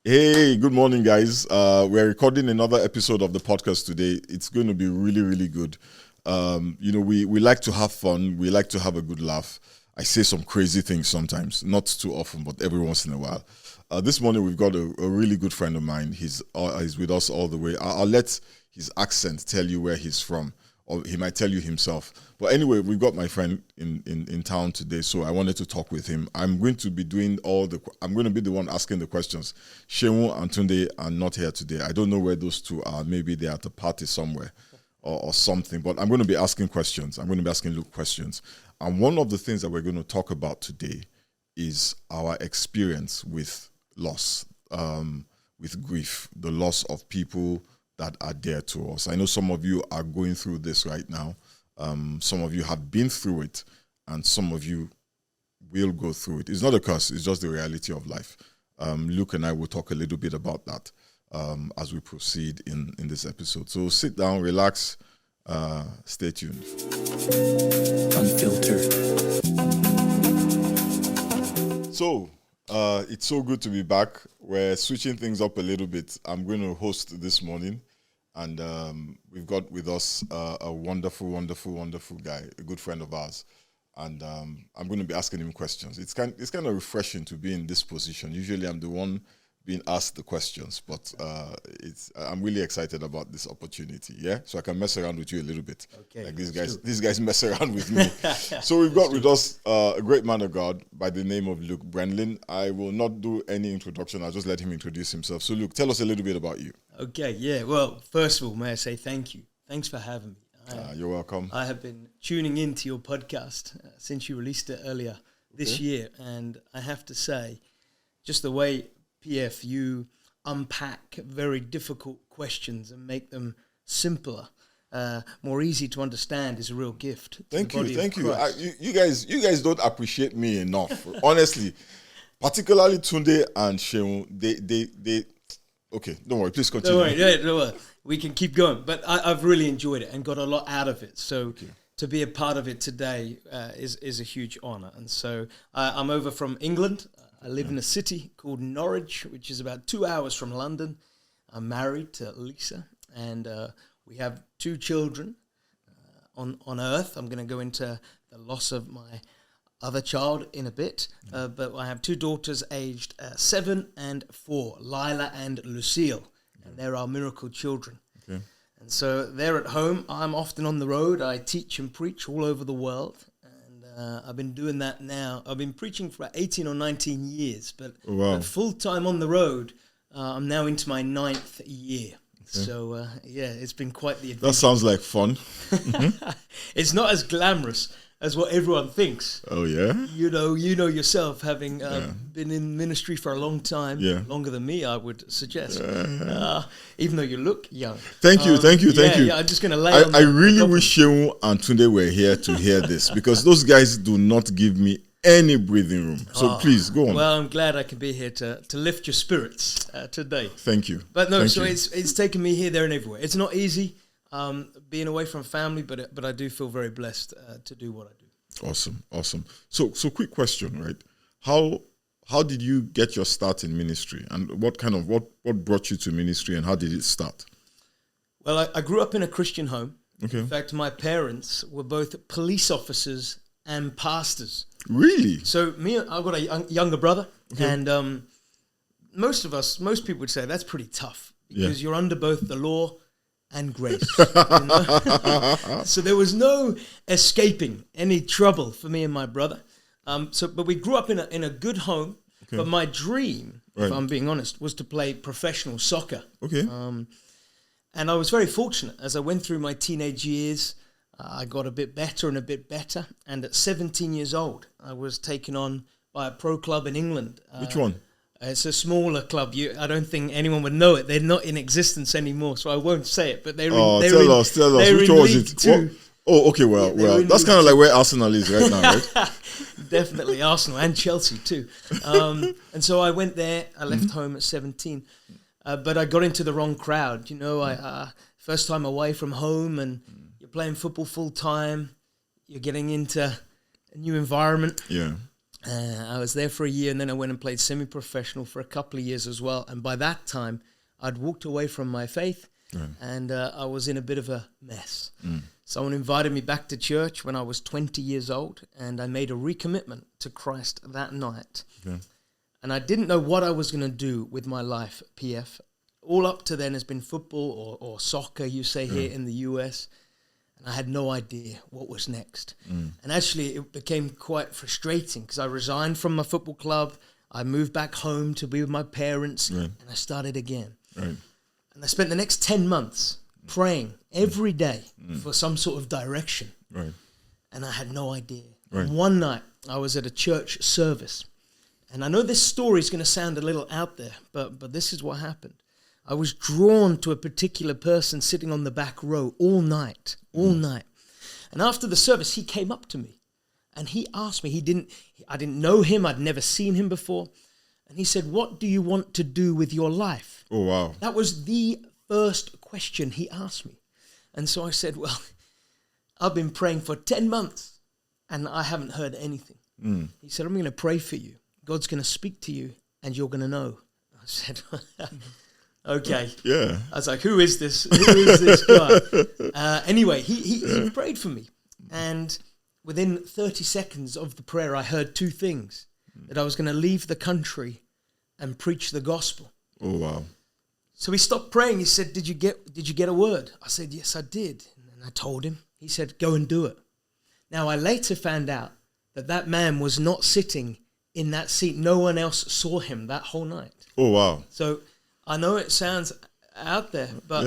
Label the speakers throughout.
Speaker 1: Hey, good morning, guys. We're recording another episode of the podcast today. It's going to be really, really good. We like to have fun. We like to have a good laugh. I say some crazy things sometimes, not too often, but every once in a while. This morning, we've got a really good friend of mine. He's with us all the way. I'll let his accent tell you where he's from, or he might tell you himself. But anyway, we've got my friend in town today, so I wanted to talk with him. I'm going to be I'm going to be the one asking the questions. Shehu and Tunde are not here today. I don't know where those two are. Maybe they're at a party somewhere or something. But I'm going to be asking questions. I'm going to be asking Luke questions. And one of the things that we're going to talk about today is our experience with loss, with grief, the loss of people that are dear to us. I know some of you are going through this right now. Some of you have been through it, and some of you will go through it. It's not a curse, it's just the reality of life. Luke and I will talk a little bit about that as we proceed in this episode. So sit down, relax, stay tuned. Unfiltered. So, it's so good to be back. We're switching things up a little bit. I'm going to host this morning. And we've got with us a wonderful, wonderful, wonderful guy, a good friend of ours. And I'm going to be asking him questions. It's kind of refreshing to be in this position. Usually I'm the one being asked the questions, but I'm really excited about this opportunity, yeah? So I can mess around with you a little bit. Okay, like these guys mess around with me. So we've got with us a great man of God by the name of Luke Brendling. I will not do any introduction. I'll just let him introduce himself. So Luke, tell us a little bit about you.
Speaker 2: Okay, yeah. Well, first of all, may I say thank you. Thanks for having me.
Speaker 1: You're welcome.
Speaker 2: I have been tuning into your podcast since you released it earlier this year. And I have to say, just the way, PF, you unpack very difficult questions and make them simpler, more easy to understand is a real gift.
Speaker 1: Thank you. You guys don't appreciate me enough, honestly. Particularly Tunde and Shehu, they. Okay, don't worry. Please continue.
Speaker 2: Don't worry. We can keep going. But I've really enjoyed it and got a lot out of it. So to be a part of it today is a huge honor. And so I'm over from England. I live in a city called Norwich, which is about 2 hours from London. I'm married to Lisa, and we have 2 children on earth. I'm going to go into the loss of my other child in a bit, but I have 2 daughters aged 7 and 4, Lila and Lucille, and they're our miracle children. Okay. And so they're at home. I'm often on the road. I teach and preach all over the world. I've been doing that now. I've been preaching for about 18 or 19 years, but full-time on the road, I'm now into my 9th year. Okay. So, it's been quite the adventure.
Speaker 1: That sounds like fun.
Speaker 2: It's not as glamorous as what everyone thinks.
Speaker 1: Oh, yeah?
Speaker 2: You know yourself, having been in ministry for a long time, longer than me, I would suggest, even though you look young.
Speaker 1: Thank you.
Speaker 2: Yeah, I'm just going to lay on
Speaker 1: I really wish Shehu and Tunde were here to hear this, because those guys do not give me any breathing room. So please, go on.
Speaker 2: Well, I'm glad I can be here to lift your spirits today.
Speaker 1: Thank you.
Speaker 2: But no, it's taken me here, there, and everywhere. It's not easy. Being away from family, but I do feel very blessed to do what I do.
Speaker 1: Awesome. So quick question, right? How did you get your start in ministry, and what brought you to ministry, and how did it start?
Speaker 2: Well, I grew up in a Christian home.
Speaker 1: Okay.
Speaker 2: In fact, my parents were both police officers and pastors.
Speaker 1: Really?
Speaker 2: So I've got a younger brother, and most people would say that's pretty tough because you're under both the law and grace. So there was no escaping any trouble for me and my brother. But we grew up in a good home. Okay. But my dream, if I'm being honest, was to play professional soccer.
Speaker 1: Okay.
Speaker 2: And I was very fortunate as I went through my teenage years. I got a bit better and a bit better. And at 17 years old, I was taken on by a pro club in England.
Speaker 1: Which one?
Speaker 2: It's a smaller club. I don't think anyone would know it. They're not in existence anymore, so I won't say it. But they're
Speaker 1: tell us. Which one was it? Oh, okay. Well, that's kind of like where Arsenal is right now, right?
Speaker 2: Definitely Arsenal and Chelsea too. And so I went there. I left home at 17, but I got into the wrong crowd. I first time away from home, and you're playing football full time. You're getting into a new environment.
Speaker 1: Yeah.
Speaker 2: I was there for a year, and then I went and played semi-professional for a couple of years as well. And by that time, I'd walked away from my faith, and I was in a bit of a mess. Someone invited me back to church when I was 20 years old, and I made a recommitment to Christ that night. And I didn't know what I was going to do with my life, PF. All up to then has been football or soccer, you say here in the US. And I had no idea what was next. And actually, it became quite frustrating because I resigned from my football club. I moved back home to be with my parents, and I started again. And I spent the next 10 months praying every day for some sort of direction. And I had no idea. And one night, I was at a church service. And I know this story is going to sound a little out there, but this is what happened. I was drawn to a particular person sitting on the back row all night. And after the service, he came up to me and he asked me, I didn't know him. I'd never seen him before. And he said, "What do you want to do with your life?"
Speaker 1: Oh, wow.
Speaker 2: That was the first question he asked me. And so I said, "Well, I've been praying for 10 months and I haven't heard anything." He said, "I'm going to pray for you. God's going to speak to you and you're going to know." I said, "Okay."
Speaker 1: Yeah.
Speaker 2: I was like, who is this guy? Anyway, he prayed for me. And within 30 seconds of the prayer, I heard two things. That I was going to leave the country and preach the gospel.
Speaker 1: Oh, wow.
Speaker 2: So he stopped praying. He said, did you get a word? I said, "Yes, I did." And I told him. He said, "Go and do it." Now, I later found out that man was not sitting in that seat. No one else saw him that whole night.
Speaker 1: Oh, wow.
Speaker 2: So I know it sounds out there, but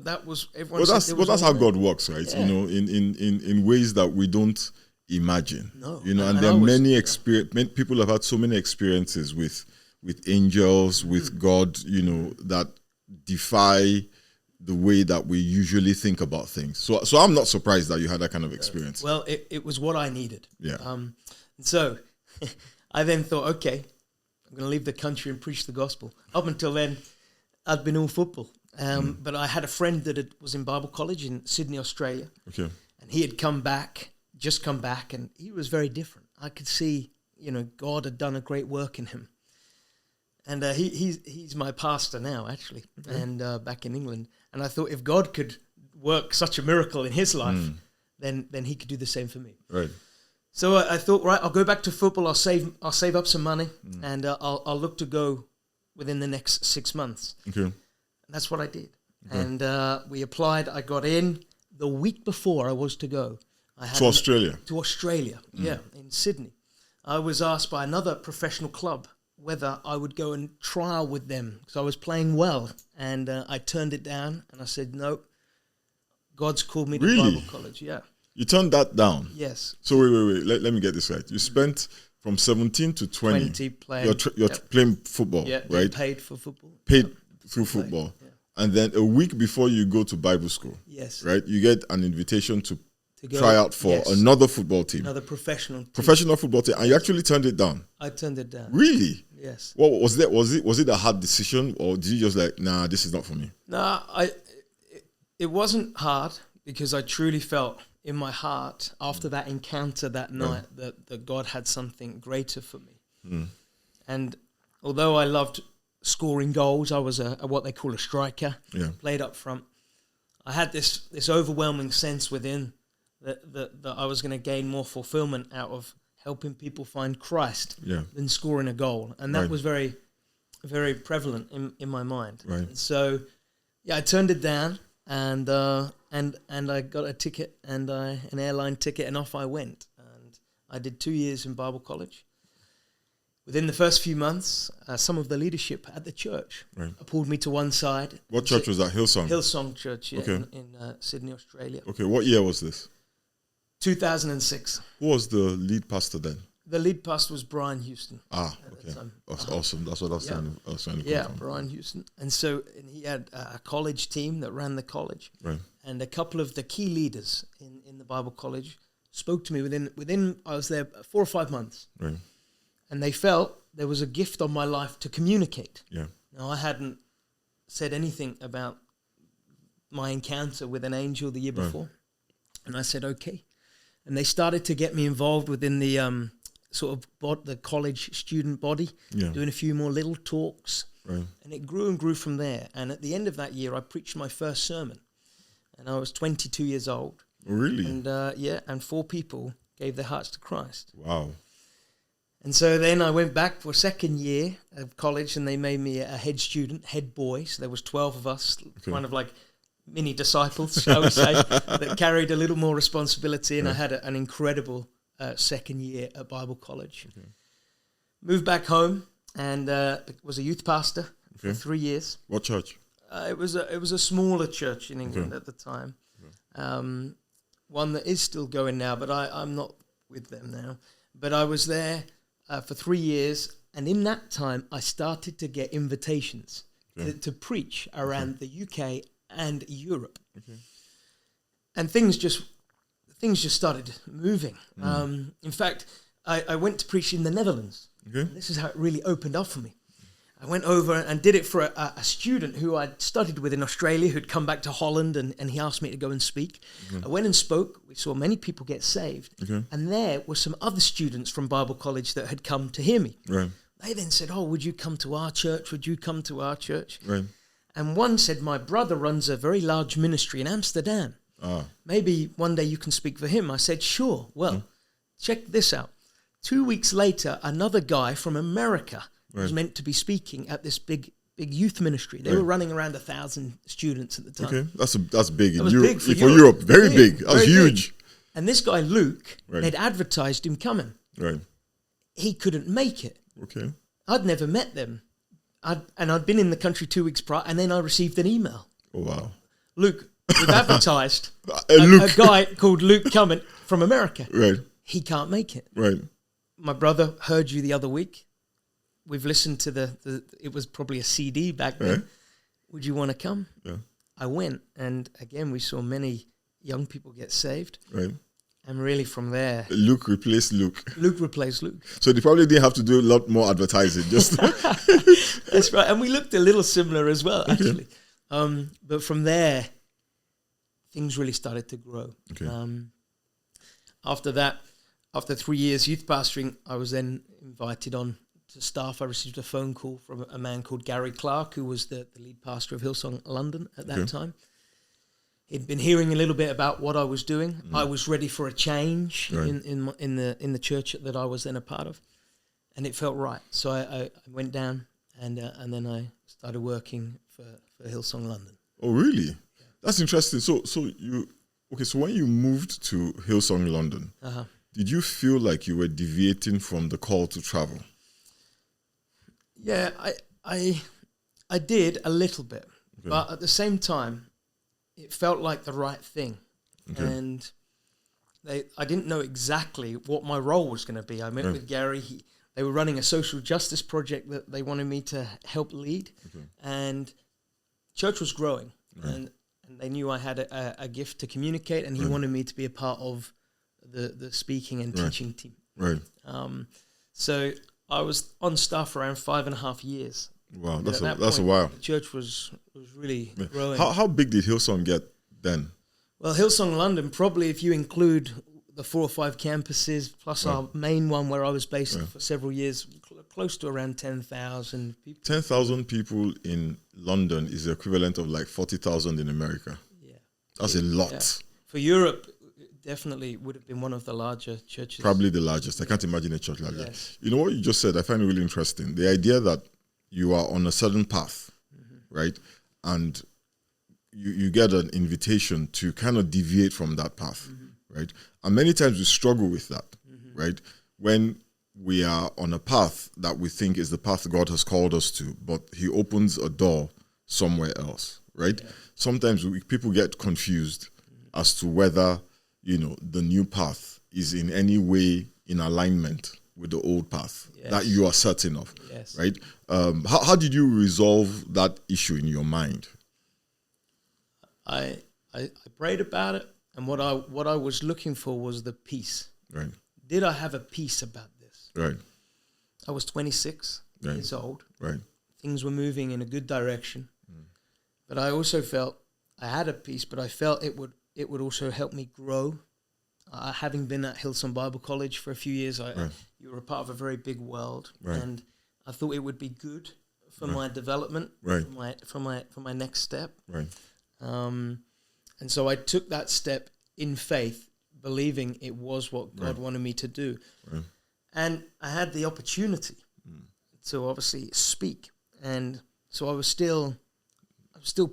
Speaker 2: that was everyone.
Speaker 1: That's how God works, right? Yeah. In ways that we don't imagine.
Speaker 2: No.
Speaker 1: And there are many people have had so many experiences with angels, with God, that defy the way that we usually think about things. So I'm not surprised that you had that kind of experience.
Speaker 2: Well, it was what I needed.
Speaker 1: Yeah.
Speaker 2: So I then thought, okay, I'm going to leave the country and preach the gospel. Up until then, I'd been all football. But I had a friend that was in Bible college in Sydney, Australia.
Speaker 1: Okay.
Speaker 2: And he had just come back, and he was very different. I could see, God had done a great work in him. And he's my pastor now, actually, and back in England. And I thought if God could work such a miracle in his life, then he could do the same for me.
Speaker 1: Right.
Speaker 2: So I thought, right, I'll go back to football. I'll save up some money, and I'll look to go within the next 6 months.
Speaker 1: Okay.
Speaker 2: And that's what I did. Okay. And we applied. I got in the week before I was to go.
Speaker 1: To Australia?
Speaker 2: To Australia, yeah, in Sydney. I was asked by another professional club whether I would go and trial with them because I was playing well. And I turned it down, and I said, no, God's called me to Bible college, yeah.
Speaker 1: You turned that down?
Speaker 2: Yes.
Speaker 1: So wait. Let me get this right. You spent from 17 to 20
Speaker 2: playing.
Speaker 1: You're playing football, right?
Speaker 2: Paid for football.
Speaker 1: Paid through football. Yeah. And then a week before you go to Bible school,
Speaker 2: yes,
Speaker 1: right? You get an invitation to try out for another football team.
Speaker 2: Another professional
Speaker 1: football team. And you actually turned it down.
Speaker 2: I turned it down.
Speaker 1: Really?
Speaker 2: Yes.
Speaker 1: What was that? Was it a hard decision, or did you just like, nah, this is not for me?
Speaker 2: Nah, it wasn't hard because I truly felt in my heart after that encounter that night that God had something greater for me. And although I loved scoring goals, I was a what they call a striker, played up front. I had this overwhelming sense within that I was going to gain more fulfillment out of helping people find Christ than scoring a goal. And that was very, very prevalent in my mind.
Speaker 1: Right.
Speaker 2: And so, I turned it down, and I got a ticket and an airline ticket, and off I went. And I did 2 years in Bible college. Within the first few months, some of the leadership at the church pulled me to one side.
Speaker 1: What church was that? Hillsong?
Speaker 2: Hillsong Church, in Sydney, Australia.
Speaker 1: Okay, what year was this?
Speaker 2: 2006.
Speaker 1: Who was the lead pastor then?
Speaker 2: The lead pastor was Brian Houston.
Speaker 1: Okay. That's awesome. That's what I was trying to confirm.
Speaker 2: Brian Houston. And so he had a college team that ran the college.
Speaker 1: Right.
Speaker 2: And a couple of the key leaders in the Bible college spoke to me within I was there 4 or 5 months.
Speaker 1: Right.
Speaker 2: And they felt there was a gift on my life to communicate.
Speaker 1: Yeah.
Speaker 2: Now, I hadn't said anything about my encounter with an angel the year before. And I said, okay. And they started to get me involved within the sort of the college student body, doing a few more little talks.
Speaker 1: Right.
Speaker 2: And it grew and grew from there. And at the end of that year, I preached my first sermon. And I was 22 years old.
Speaker 1: Oh, really?
Speaker 2: And and 4 people gave their hearts to Christ.
Speaker 1: Wow.
Speaker 2: And so then I went back for a second year of college, and they made me a head boy. So there was 12 of us, kind of like mini disciples, shall we say, that carried a little more responsibility. And I had an incredible second year at Bible college. Okay. Moved back home and was a youth pastor for 3 years.
Speaker 1: What church?
Speaker 2: It was a smaller church in England at the time. One that is still going now, but I'm not with them now. But I was there for 3 years, and in that time, I started to get invitations to preach around the UK and Europe. Okay. And things just started moving. In fact, I went to preach in the Netherlands. Okay. This is how it really opened up for me. I went over and did it for a student who I'd studied with in Australia, who'd come back to Holland, and he asked me to go and speak. I went and spoke. We saw many people get saved. And there were some other students from Bible college that had come to hear me. Right. They then said, "Oh, would you come to our church? Would you come to our church?" Right. And one said, "My brother runs a very large ministry in Amsterdam. Maybe one day you can speak for him." I said, "Sure." Well, check this out. 2 weeks later, another guy from America was meant to be speaking at this big youth ministry. They were running around 1,000 students at the time.
Speaker 1: Okay, that's big.
Speaker 2: That was big for
Speaker 1: Europe. Very big. That was huge.
Speaker 2: Big. And this guy, Luke, had advertised him coming. Right. He couldn't make it. Okay. I'd never met them. I'd been in the country 2 weeks prior, and then I received an email. Oh, wow. Luke, we've advertised a guy called Luke coming from America. Right. He can't make it. Right. My brother heard you the other week. We've listened to it was probably a CD back then. Right. Would you want to come? Yeah. I went, and again, we saw many young people get saved. Right. And really from there...
Speaker 1: Luke replaced Luke.
Speaker 2: Luke replaced Luke.
Speaker 1: So they probably didn't have to do a lot more advertising. Just
Speaker 2: That's right. And we looked a little similar as well, actually. But from there, things really started to grow. Okay. After that, after 3 years youth pastoring, I was then invited on to staff. I received a phone call from a man called Gary Clark, who was the lead pastor of Hillsong London at that time. He'd been hearing a little bit about what I was doing. I was ready for a change in the church that I was then a part of, and it felt right. So I went down and then I started working for Hillsong London.
Speaker 1: Oh, really? Yeah. That's interesting. So when you moved to Hillsong London, did you feel like you were deviating from the call to travel?
Speaker 2: Yeah, I did a little bit, but at the same time, it felt like the right thing. Okay. And I didn't know exactly what my role was going to be. I met with Gary. They were running a social justice project that they wanted me to help lead. Okay. And church was growing. Right. And they knew I had a gift to communicate, and he wanted me to be a part of the speaking and teaching team. Right. So I was on staff for around 5.5 years. Wow, that's a while. The church was really growing.
Speaker 1: How big did Hillsong get then?
Speaker 2: Well, Hillsong London, probably if you include the 4 or 5 campuses, plus our main one where I was based for several years, close to around 10,000 people.
Speaker 1: 10,000 people in London is the equivalent of like 40,000 in America. Yeah. That's a lot. Yeah.
Speaker 2: For Europe, definitely would have been one of the larger churches.
Speaker 1: Probably the largest. I can't imagine a church like that. You know what you just said? I find it really interesting. The idea that you are on a certain path, right? And you get an invitation to kind of deviate from that path, right? And many times we struggle with that, right? When we are on a path that we think is the path God has called us to, but he opens a door somewhere else, right? Yeah. Sometimes people get confused as to whether, the new path is in any way in alignment with the old path that you are certain of, right? How did you resolve that issue in your mind?
Speaker 2: I prayed about it, and what I was looking for was the peace. Right. Did I have a peace about this? Right. I was 26 years old. Right. Things were moving in a good direction, but I also felt I had a peace, but I felt it would also help me grow having been at Hillsong Bible College for a few years, you were a part of a very big world, and I thought it would be good for my development, for my next step. And so I took that step in faith, believing it was what God wanted me to do. And I had the opportunity to obviously speak. And so I was still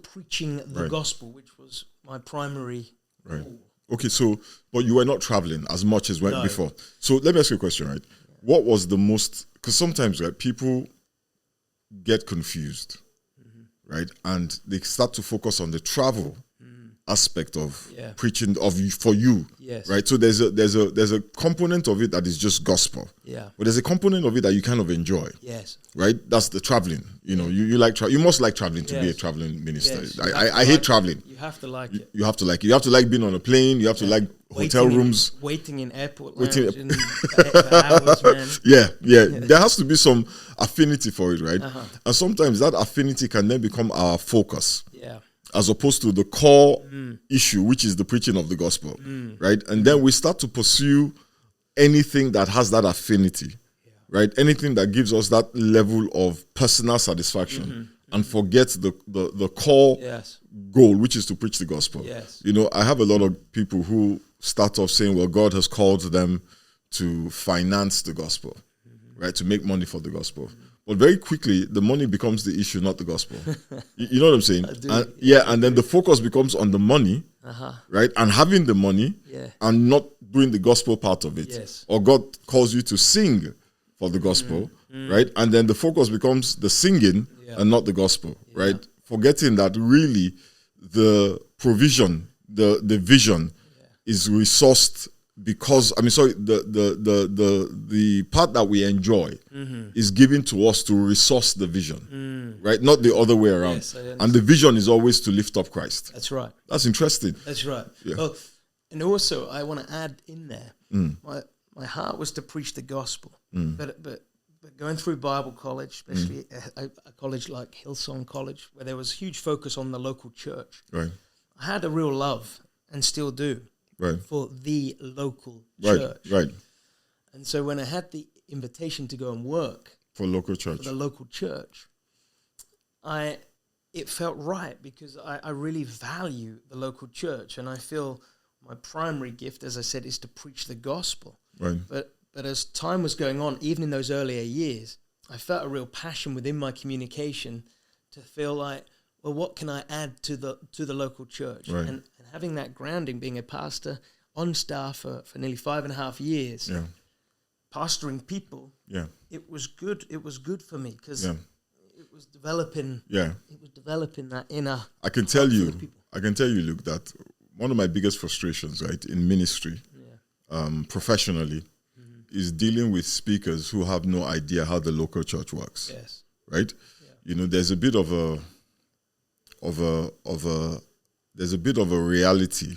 Speaker 2: preaching the gospel, which was my primary goal.
Speaker 1: Okay, so, but you were not traveling as much as went before. So let me ask you a question, right? What was the most, because sometimes, right, people get confused, right? And they start to focus on the travel aspect of preaching for you, right? So there's a component of it that is just gospel, but there's a component of it that you kind of enjoy, right? That's the traveling. You know, you like you must like traveling to be a traveling minister. I hate traveling.
Speaker 2: You have to like it.
Speaker 1: You have to like it. You have to like being on a plane. You have to like hotel rooms,
Speaker 2: waiting in airport lounge for hours, man.
Speaker 1: There has to be some affinity for it, right? And sometimes that affinity can then become our focus. As opposed to the core issue, which is the preaching of the gospel, right? And then we start to pursue anything that has that affinity, right? Anything that gives us that level of personal satisfaction, and forget the core goal, which is to preach the gospel. You know, I have a lot of people who start off saying, well, God has called them to finance the gospel, right? To make money for the gospel. But very quickly, the money becomes the issue, not the gospel. You know what I'm saying? And then the focus becomes on the money, right? And having the money and not doing the gospel part of it. Or God calls you to sing for the gospel, right? And then the focus becomes the singing and not the gospel, right? Forgetting that really the provision, the vision is resourced because the part that we enjoy is given to us to resource the vision, right? Not the other way around. And the vision is always to lift up Christ.
Speaker 2: That's right.
Speaker 1: That's interesting.
Speaker 2: That's right. Well, and also I want to add in there, my heart was to preach the gospel, but going through Bible college, especially a college like Hillsong College, where there was huge focus on the local church, I had a real love, and still do, for the local church. And so when I had the invitation to go and work
Speaker 1: for the local church,
Speaker 2: it felt right, because I really value the local church, and I feel my primary gift, as I said, is to preach the gospel. But as time was going on, even in those earlier years, I felt a real passion within my communication to feel like, well, what can I add to the local church? And having that grounding, being a pastor on staff for nearly 5.5 years, pastoring people, it was good. It was good for me, because it was developing. It was developing that inner.
Speaker 1: I can tell you, Luke, that one of my biggest frustrations, right, in ministry, professionally, is dealing with speakers who have no idea how the local church works. Right? You know, there's a bit of a reality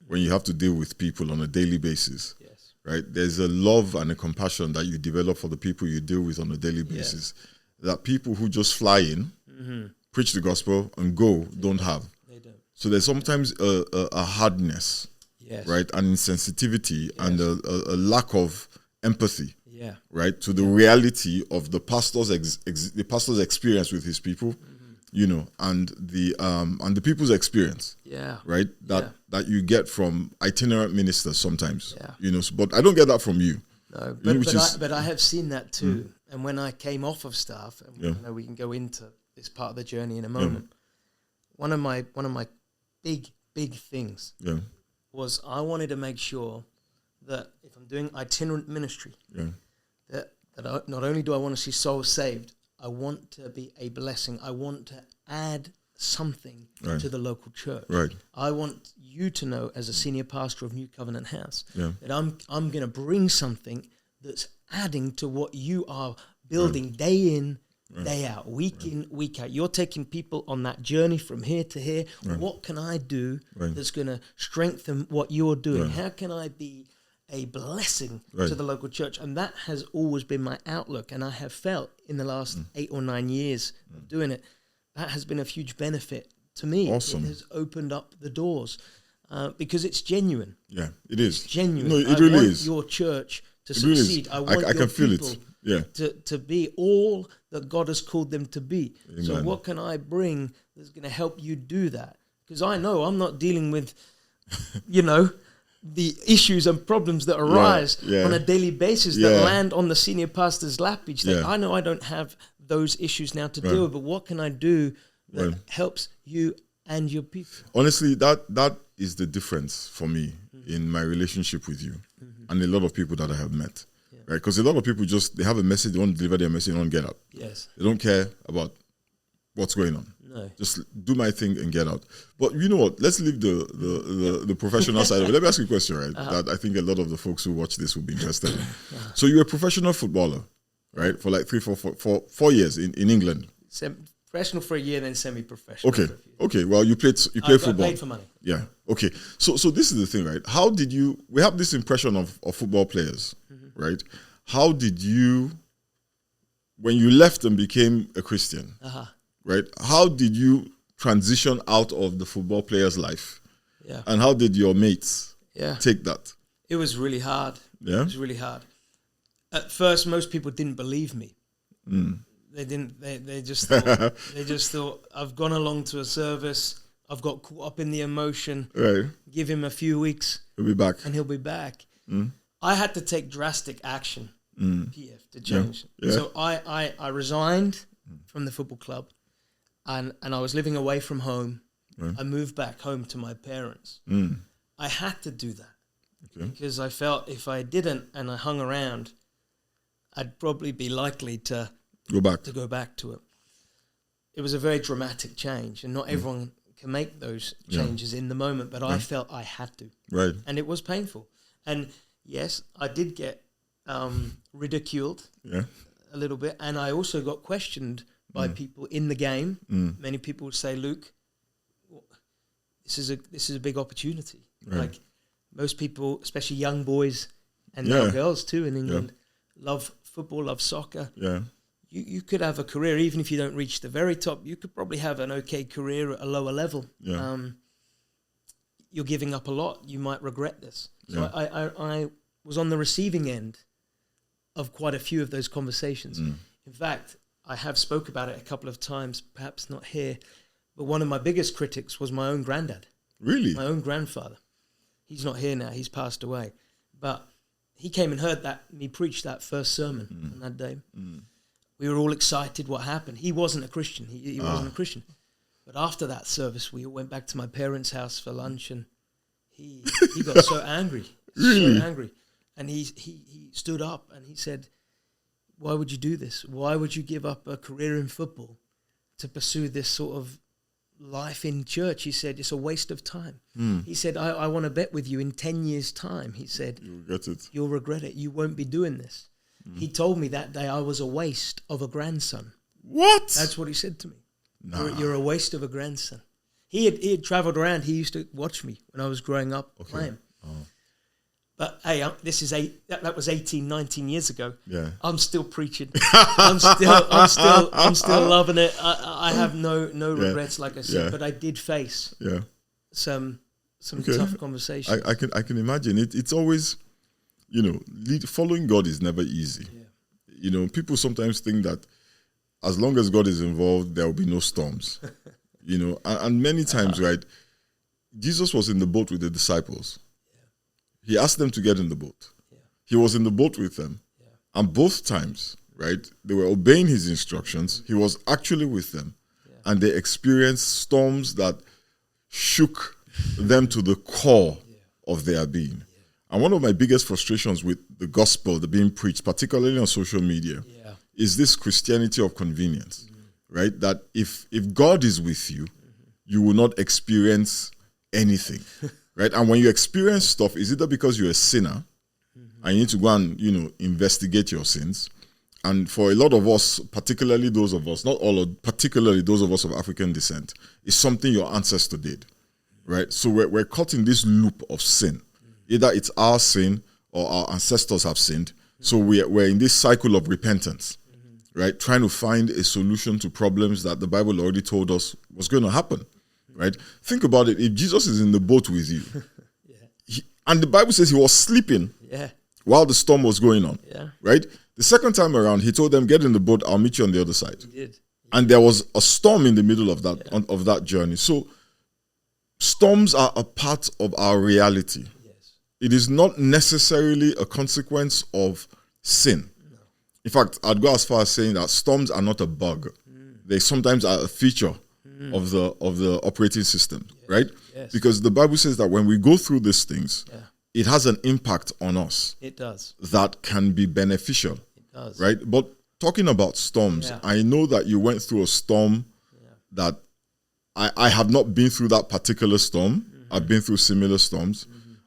Speaker 1: when you have to deal with people on a daily basis. Right? There's a love and a compassion that you develop for the people you deal with on a daily basis that people who just fly in, preach the gospel and go don't have.
Speaker 2: They don't.
Speaker 1: So there's sometimes a hardness, right, an insensitivity and a lack of empathy, right, to the reality of the pastor's experience with his people, you know, and the people's experience, right, that you get from itinerant ministers sometimes, you know. But I don't get that from you.
Speaker 2: No, but I have seen that too. And when I came off of staff, and I know we can go into this part of the journey in a moment. One of my big things was I wanted to make sure that if I'm doing itinerant ministry, that not only do I want to see souls saved, I want to be a blessing. I want to add something to the local church. I want you to know, as a senior pastor of New Covenant House, that I'm going to bring something that's adding to what you are building day in, day out, week in, week out. You're taking people on that journey from here to here. What can I do that's going to strengthen what you're doing? How can I be a blessing to the local church? And that has always been my outlook. And I have felt in the last 8 or 9 years of doing it, that has been a huge benefit to me.
Speaker 1: Awesome.
Speaker 2: It has opened up the doors. because it's genuine.
Speaker 1: Yeah, it is.
Speaker 2: It's genuine.
Speaker 1: No, it
Speaker 2: I
Speaker 1: really
Speaker 2: want
Speaker 1: is.
Speaker 2: your church to
Speaker 1: It really
Speaker 2: succeed.
Speaker 1: is.
Speaker 2: I want
Speaker 1: I
Speaker 2: your
Speaker 1: can feel
Speaker 2: people
Speaker 1: it. Yeah.
Speaker 2: to be all that God has called them to be.
Speaker 1: Amen.
Speaker 2: So what can I bring that's going to help you do that? Because I know I'm not dealing with, the issues and problems that arise on a daily basis that land on the senior pastor's lap each day. I know I don't have those issues now to deal with, but what can I do that helps you and your people?
Speaker 1: Honestly, that is the difference for me in my relationship with you and a lot of people that I have met. Right? Because a lot of people they have a message, they want to deliver their message, they don't get out.
Speaker 2: Yes.
Speaker 1: They don't care about what's going on.
Speaker 2: No.
Speaker 1: Just do my thing and get out. But you know what? Let's leave the professional side of it. Let me ask you a question, right? That I think a lot of the folks who watch this will be interested in. So you're a professional footballer, right? For like 4 years in England.
Speaker 2: Professional for a year, then semi-professional.
Speaker 1: Okay. Well, you played football.
Speaker 2: I paid for money.
Speaker 1: Yeah. Okay. So this is the thing, right? How did you? We have this impression of football players, right? How did you, when you left and became a Christian, right? How did you transition out of the football player's life?
Speaker 2: Yeah.
Speaker 1: And how did your mates take that?
Speaker 2: It was really hard.
Speaker 1: Yeah.
Speaker 2: It was really hard. At first, most people didn't believe me. They didn't. They just thought, I've gone along to a service. I've got caught up in the emotion.
Speaker 1: Right.
Speaker 2: Give him a few weeks.
Speaker 1: He'll be back.
Speaker 2: And he'll be back. I had to take drastic action, PF, to change. Yeah. So I resigned from the football club, and I was living away from home. Right. I moved back home to my parents. I had to do that because I felt if I didn't and I hung around, I'd probably be likely to go back to it. It was a very dramatic change, and not everyone can make those changes in the moment, but I felt I had to. Right. And it was painful. And yes, I did get ridiculed a little bit, and I also got questioned by people in the game. Many people would say, Luke, this is a big opportunity. Right. Like most people, especially young boys and young girls too in England, love football, love soccer. Yeah. You could have a career, even if you don't reach the very top, you could probably have an okay career at a lower level. Yeah. You're giving up a lot. You might regret this. So I was on the receiving end of quite a few of those conversations. In fact, I have spoke about it a couple of times, perhaps not here, but one of my biggest critics was my own granddad. Really? My own grandfather. He's not here now. He's passed away. But he came and heard me preach that first sermon on that day. We were all excited what happened. He wasn't a Christian. He wasn't a Christian. But after that service, we all went back to my parents' house for lunch, and he got so angry. Really? So angry. And he stood up and he said, why would you do this? Why would you give up a career in football to pursue this sort of life in church? He said, it's a waste of time. He said, I want to bet with you in 10 years' time. He said, you'll regret it. You won't be doing this. He told me that day I was a waste of a grandson. What? That's what he said to me. Nah. You're a waste of a grandson. He had traveled around. He used to watch me when I was growing up playing. Oh. But hey, that was 18, 19 years ago. Yeah. I'm still preaching. I'm still loving it. I have no regrets, like I said, but I did face some tough conversations.
Speaker 1: I can imagine it. It's always, following God is never easy. Yeah. People sometimes think that as long as God is involved, there will be no storms. And many times, right, Jesus was in the boat with the disciples. He asked them to get in the boat. Yeah. He was in the boat with them. Yeah. And both times, right, they were obeying his instructions. He was actually with them. Yeah. And they experienced storms that shook them to the core of their being. Yeah. And one of my biggest frustrations with the gospel, the being preached, particularly on social media, is this Christianity of convenience, right? That if God is with you, you will not experience anything. Right? And when you experience stuff, is either because you're a sinner and you need to go and, investigate your sins. And for a lot of us, particularly those of us, not all, particularly those of us of African descent, is something your ancestor did. Right? So we're caught in this loop of sin. Either it's our sin or our ancestors have sinned. So we're in this cycle of repentance, right? Trying to find a solution to problems that the Bible already told us was going to happen. right? Think about it. If Jesus is in the boat with you, and the Bible says he was sleeping while the storm was going on, right? The second time around, he told them, get in the boat, I'll meet you on the other side.
Speaker 2: He did.
Speaker 1: And there was a storm in the middle of that of that journey. So storms are a part of our reality.
Speaker 2: Yes.
Speaker 1: It is not necessarily a consequence of sin. No. In fact, I'd go as far as saying that storms are not a bug. They sometimes are a feature of the operating system, right?
Speaker 2: Yes.
Speaker 1: Because the Bible says that when we go through these things, it has an impact on us.
Speaker 2: It does.
Speaker 1: That can be beneficial.
Speaker 2: It does.
Speaker 1: Right? But talking about storms, I know that you went through a storm that I have not been through that particular storm. I've been through similar storms.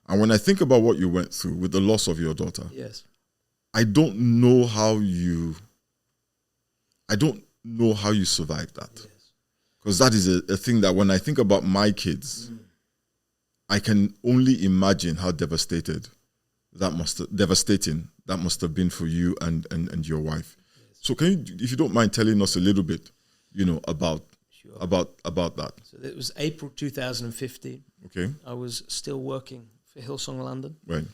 Speaker 1: And when I think about what you went through with the loss of your daughter, I don't know how you survived that. Because that is a thing that when I think about my kids, I can only imagine how devastating that must have been for you and your wife. So can you, if you don't mind telling us a little bit, about that.
Speaker 2: So it was April 2015.
Speaker 1: Okay.
Speaker 2: I was still working for Hillsong London.
Speaker 1: Right.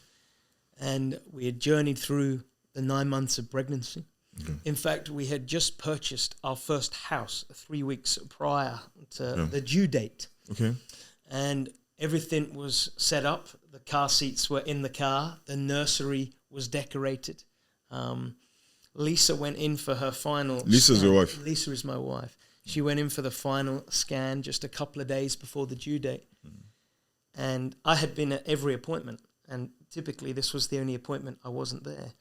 Speaker 2: And we had journeyed through the 9 months of pregnancy. Okay. In fact, we had just purchased our first house 3 weeks prior to the due date.
Speaker 1: Okay.
Speaker 2: And everything was set up. The car seats were in the car. The nursery was decorated. Lisa went in for her final
Speaker 1: Lisa's
Speaker 2: scan.
Speaker 1: your wife?
Speaker 2: Lisa is my wife. She went in for the final scan just a couple of days before the due date. And I had been at every appointment. And typically this was the only appointment I wasn't there.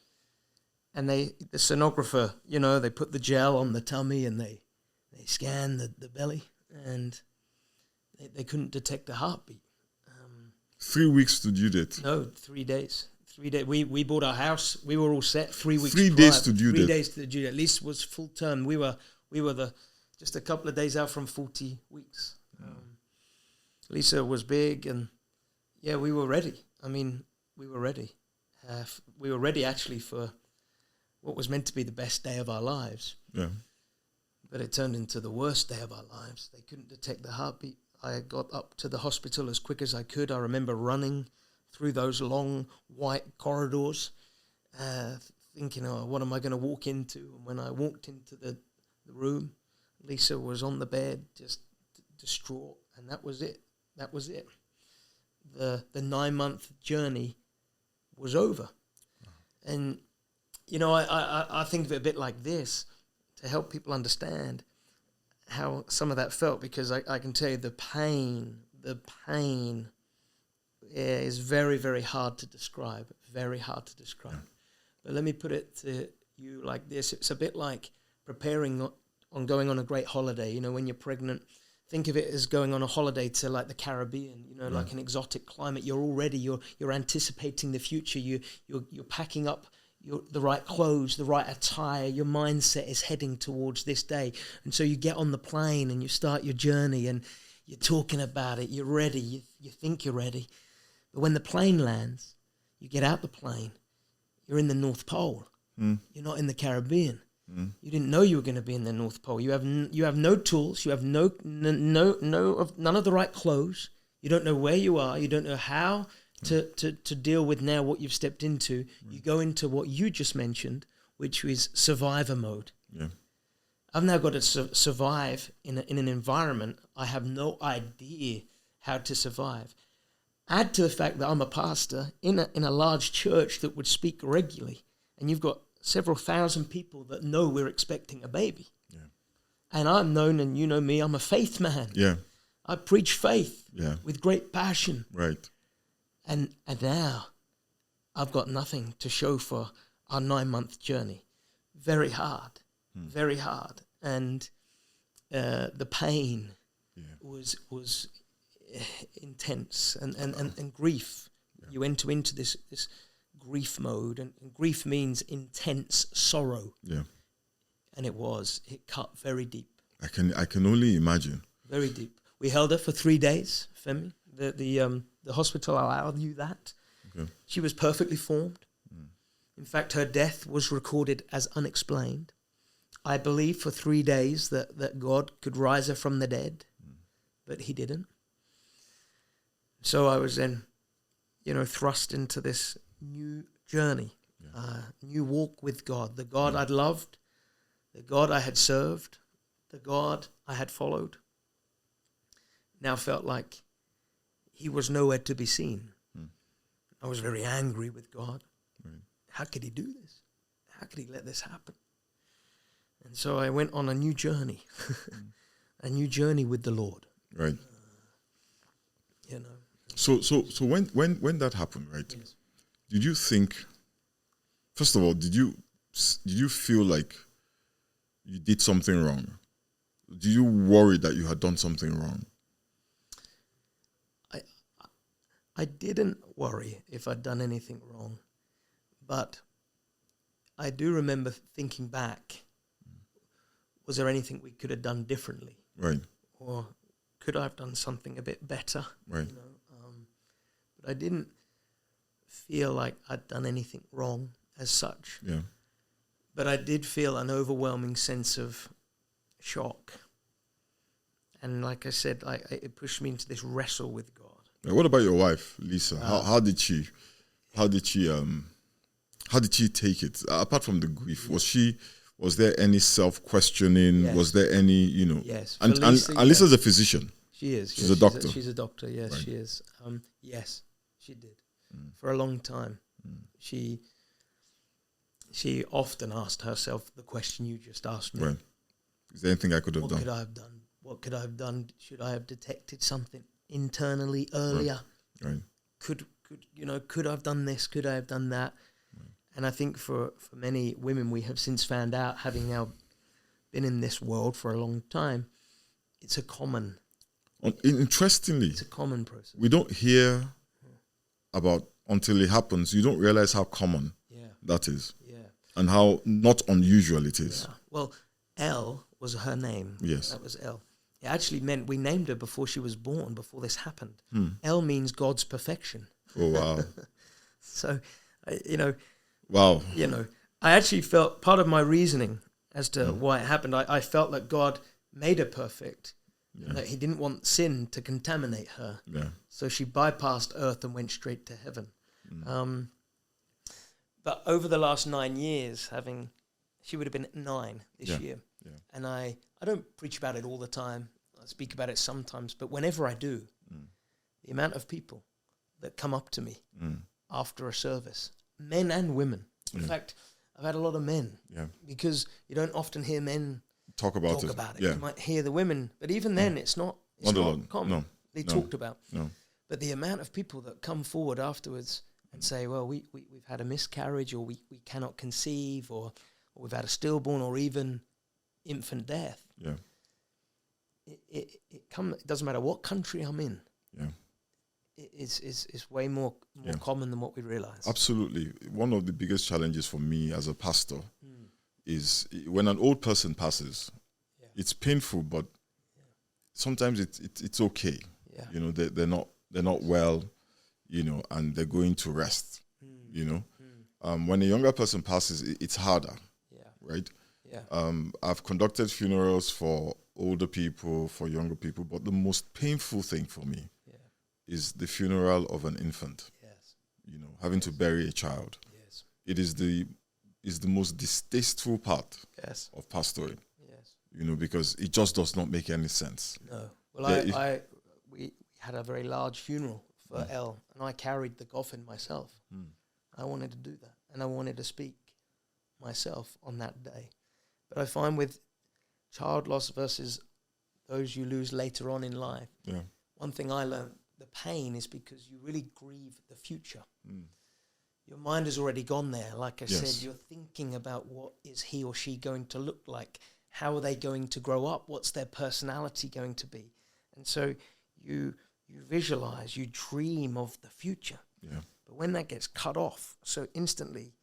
Speaker 2: And the sonographer, they put the gel on the tummy and they scanned the belly. And they couldn't detect a heartbeat.
Speaker 1: 3 weeks to due date?
Speaker 2: No, 3 days. 3 days. We bought our house. We were all set. 3 weeks.
Speaker 1: 3 days to due date.
Speaker 2: 3 days to the due date. At least was full term. We were just a couple of days out from 40 weeks. Lisa was big, and we were ready. I mean, we were ready. We were ready actually for what was meant to be the best day of our lives. Yeah. But it turned into the worst day of our lives. They couldn't detect the heartbeat. I got up to the hospital as quick as I could. I remember running through those long white corridors, thinking, what am I going to walk into? And when I walked into the room, Lisa was on the bed, just distraught, and that was it. That was it. The 9-month journey was over. And, I think of it a bit like this, to help people understand how some of that felt, because I can tell you the pain is very, very hard to describe, But let me put it to you like this. It's a bit like preparing on going on a great holiday. When you're pregnant, think of it as going on a holiday to like the Caribbean, like an exotic climate. You're all ready. You're anticipating the future. You're packing up the right clothes, the right attire. Your mindset is heading towards this day. And so you get on the plane and you start your journey and you're talking about it. You're ready. You think you're ready. But when the plane lands, you get out the plane, you're in the North Pole. You're not in the Caribbean. You didn't know you were going to be in the North Pole. You have no tools. You have none of the right clothes. You don't know where you are. You don't know how to deal with now what you've stepped into. You go into what you just mentioned, which is survivor mode. Yeah. I've now got to survive in an environment I have no idea how to survive. Add to the fact that I'm a pastor in a large church that would speak regularly, and you've got several thousand people that know we're expecting a baby. Yeah. And I'm known, and you know me, I'm a faith man. Yeah. I preach faith with great passion. Right. And now I've got nothing to show for our 9-month journey. Very hard. Very hard. And the pain was intense and grief. Yeah. You enter into this grief mode, and grief means intense sorrow. Yeah. And it cut very deep. I can only imagine. Very deep. We held her for 3 days, Femi. The hospital allowed you that. Okay. She was perfectly formed. In fact, her death was recorded as unexplained. I believe for 3 days that God could rise her from the dead. but he didn't. So I was then, thrust into this new journey, new walk with God, the God I'd loved, the God I had served, the God I had followed. Now felt like he was nowhere to be seen. I was very angry with God.
Speaker 1: Right.
Speaker 2: How could he do this? How could he let this happen? And so I went on a new journey, a new journey with the Lord.
Speaker 1: Right.
Speaker 2: You know.
Speaker 1: So when that happened, right?
Speaker 2: Yes.
Speaker 1: Did you think? First of all, did you feel like you did something wrong? Did you worry that you had done something wrong?
Speaker 2: I didn't worry if I'd done anything wrong, but I do remember thinking back, was there anything we could have done differently?
Speaker 1: Right.
Speaker 2: Or could I have done something a bit better?
Speaker 1: Right.
Speaker 2: But I didn't feel like I'd done anything wrong as such.
Speaker 1: Yeah.
Speaker 2: But I did feel an overwhelming sense of shock. And like I said, it pushed me into this wrestle with God.
Speaker 1: What about your wife, Lisa? How did she take it? Apart from the grief, was there any self-questioning?
Speaker 2: Yes.
Speaker 1: Was there any,
Speaker 2: Yes.
Speaker 1: And
Speaker 2: Lisa,
Speaker 1: Lisa's a physician.
Speaker 2: She is.
Speaker 1: She's a doctor.
Speaker 2: She's a doctor, yes,
Speaker 1: Right.
Speaker 2: she is. Yes, she did. For a long time. She often asked herself the question you just asked me.
Speaker 1: Right. Is there anything I could have
Speaker 2: What
Speaker 1: done?
Speaker 2: could I have done? What could I have done? Should I have detected something internally earlier?
Speaker 1: Right.
Speaker 2: Could I have done this? Could I have done that?
Speaker 1: Right.
Speaker 2: And I think for many women, we have since found out, having now been in this world for a long time, it's a common
Speaker 1: Interestingly,
Speaker 2: process.
Speaker 1: we don't hear about until it happens. You don't realize how common that is.
Speaker 2: Yeah.
Speaker 1: And how not unusual it is.
Speaker 2: Yeah. Well, Elle was her name.
Speaker 1: Yes.
Speaker 2: That was Elle. It actually meant we named her before she was born, before this happened. Elle means God's perfection.
Speaker 1: Oh, wow.
Speaker 2: So,
Speaker 1: Wow.
Speaker 2: I actually felt part of my reasoning as to why it happened. I felt that God made her perfect, and that he didn't want sin to contaminate her.
Speaker 1: Yeah.
Speaker 2: So she bypassed earth and went straight to heaven. But over the last 9 years, she would have been 9 this year. Yeah. And I don't preach about it all the time. I speak about it sometimes. But whenever I do, the amount of people that come up to me after a service, men and women. In fact, I've had a lot of men. Yeah. Because you don't often hear men
Speaker 1: talk about it. Yeah.
Speaker 2: You might hear the women. But even then, it's not common. Talked about. No. But the amount of people that come forward afterwards and say, well, we've had a miscarriage, or we cannot conceive, or we've had a stillborn, or even infant death. Yeah. It doesn't matter what country I'm in. Yeah. It's way more common than what we realize.
Speaker 1: Absolutely. One of the biggest challenges for me as a pastor is when an old person passes, it's painful, but sometimes it's okay. Yeah. They're not well, and they're going to rest. When a younger person passes, it's harder. Yeah. Right? Yeah. I've conducted funerals for older people, for younger people, but the most painful thing for me is the funeral of an infant. Yes. Having to bury a child. Yes. It is the most distasteful part of pastoring. Yes. Because it just does not make any sense.
Speaker 2: No. Well, we had a very large funeral for Elle, and I carried the coffin myself. I wanted to do that, and I wanted to speak myself on that day. But I find with child loss versus those you lose later on in life, one thing I learned, the pain is because you really grieve the future. Your mind has already gone there. Like I said, you're thinking about what is he or she going to look like? How are they going to grow up? What's their personality going to be? And so you visualize, you dream of the future. Yeah. But when that gets cut off so instantly,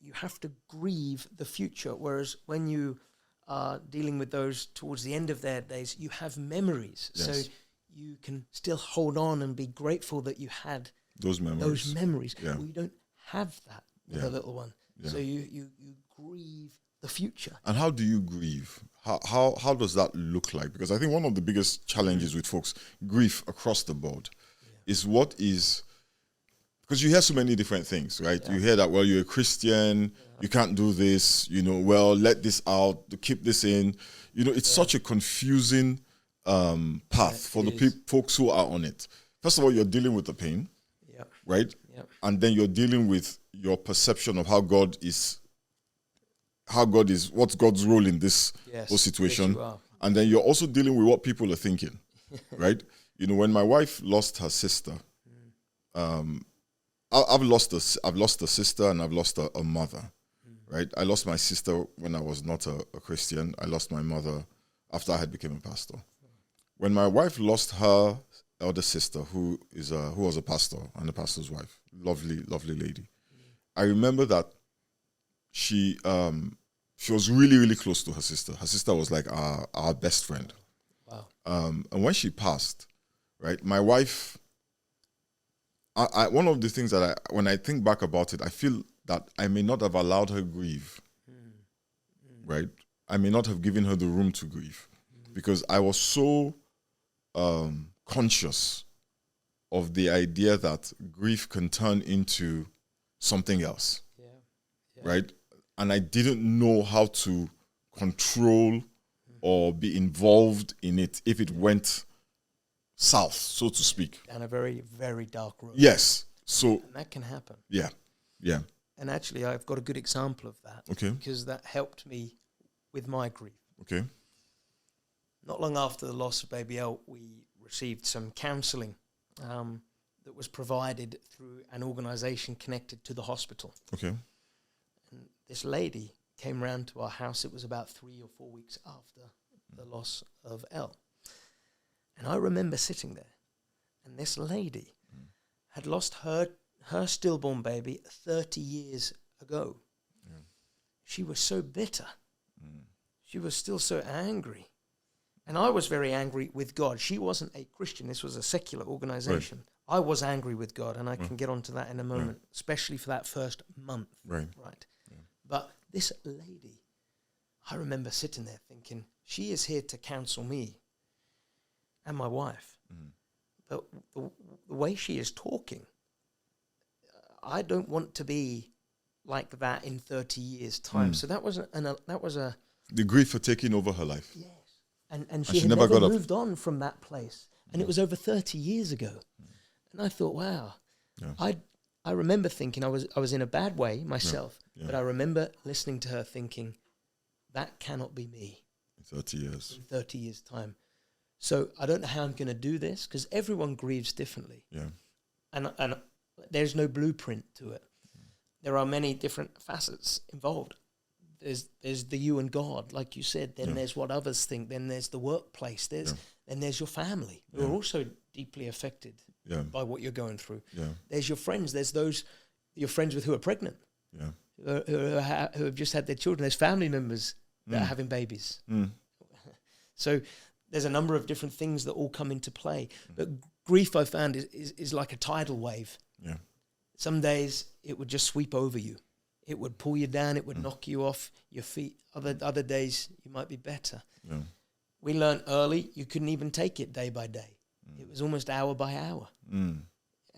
Speaker 2: you have to grieve the future. Whereas when you are dealing with those towards the end of their days, you have memories. Yes. So you can still hold on and be grateful that you had those memories. Yeah. Well, you don't have that with a little one. Yeah. So you grieve the future.
Speaker 1: And how do you grieve? How does that look like? Because I think one of the biggest challenges with folks, grief across the board, is because you hear so many different things, right? You hear that, well, you're a Christian, you can't do this, well, let this out, keep this in. It's such a confusing path for the folks who are on it. First of all, you're dealing with the pain, right? And then you're dealing with your perception of what's God's role in this whole situation.
Speaker 2: Yes,
Speaker 1: and then you're also dealing with what people are thinking, right? When my wife lost her sister, I've lost a sister and I've lost a mother, right? I lost my sister when I was not a Christian. I lost my mother after I had become a pastor. When my wife lost her elder sister, who was a pastor and a pastor's wife, lovely, lovely lady, I remember that she was really, really close to her sister. Her sister was like our best friend.
Speaker 2: Wow.
Speaker 1: And when she passed, right, my wife, one of the things that when I think back about it, I feel that I may not have allowed her grieve, right? I may not have given her the room to grieve because I was so conscious of the idea that grief can turn into something else, right? And I didn't know how to control or be involved in it if it went south, so to speak.
Speaker 2: Down a very, very dark road.
Speaker 1: Yes. So
Speaker 2: and that can happen.
Speaker 1: Yeah.
Speaker 2: And actually, I've got a good example of that.
Speaker 1: Okay.
Speaker 2: Because that helped me with my grief.
Speaker 1: Okay.
Speaker 2: Not long after the loss of baby Elle, we received some counselling that was provided through an organisation connected to the hospital.
Speaker 1: Okay.
Speaker 2: And this lady came round to our house. It was about 3 or 4 weeks after the loss of Elle. And I remember sitting there, and this lady had lost her stillborn baby 30 years ago. Yeah. She was so bitter. She was still so angry. And I was very angry with God. She wasn't a Christian. This was a secular organization. Right. I was angry with God, and I can get onto that in a moment, especially for that first month. Right. Yeah. But this lady, I remember sitting there thinking, she is here to counsel me and my wife. But the way she is talking, I don't want to be like that in 30 years' time. So that was
Speaker 1: the grief for taking over her life.
Speaker 2: Yes. And she had never moved on from that place. And it was over 30 years ago. And I thought, wow. Yeah. I remember thinking I was in a bad way myself, but I remember listening to her thinking, that cannot be me.
Speaker 1: In 30 years.
Speaker 2: In 30 years' time. So I don't know how I'm going to do this, because everyone grieves differently. Yeah. And there's no blueprint to it. There are many different facets involved. There's the you and God, like you said. Then there's what others think. Then there's the workplace. Then there's your family, who are also deeply affected by what you're going through. Yeah. There's your friends. There's those you're friends with who are pregnant, who have just had their children. There's family members that are having babies. So there's a number of different things that all come into play. But grief, I found, is like a tidal wave. Yeah. Some days it would just sweep over you. It would pull you down. It would knock you off your feet. Other days you might be better. Yeah. We learned early you couldn't even take it day by day. It was almost hour by hour.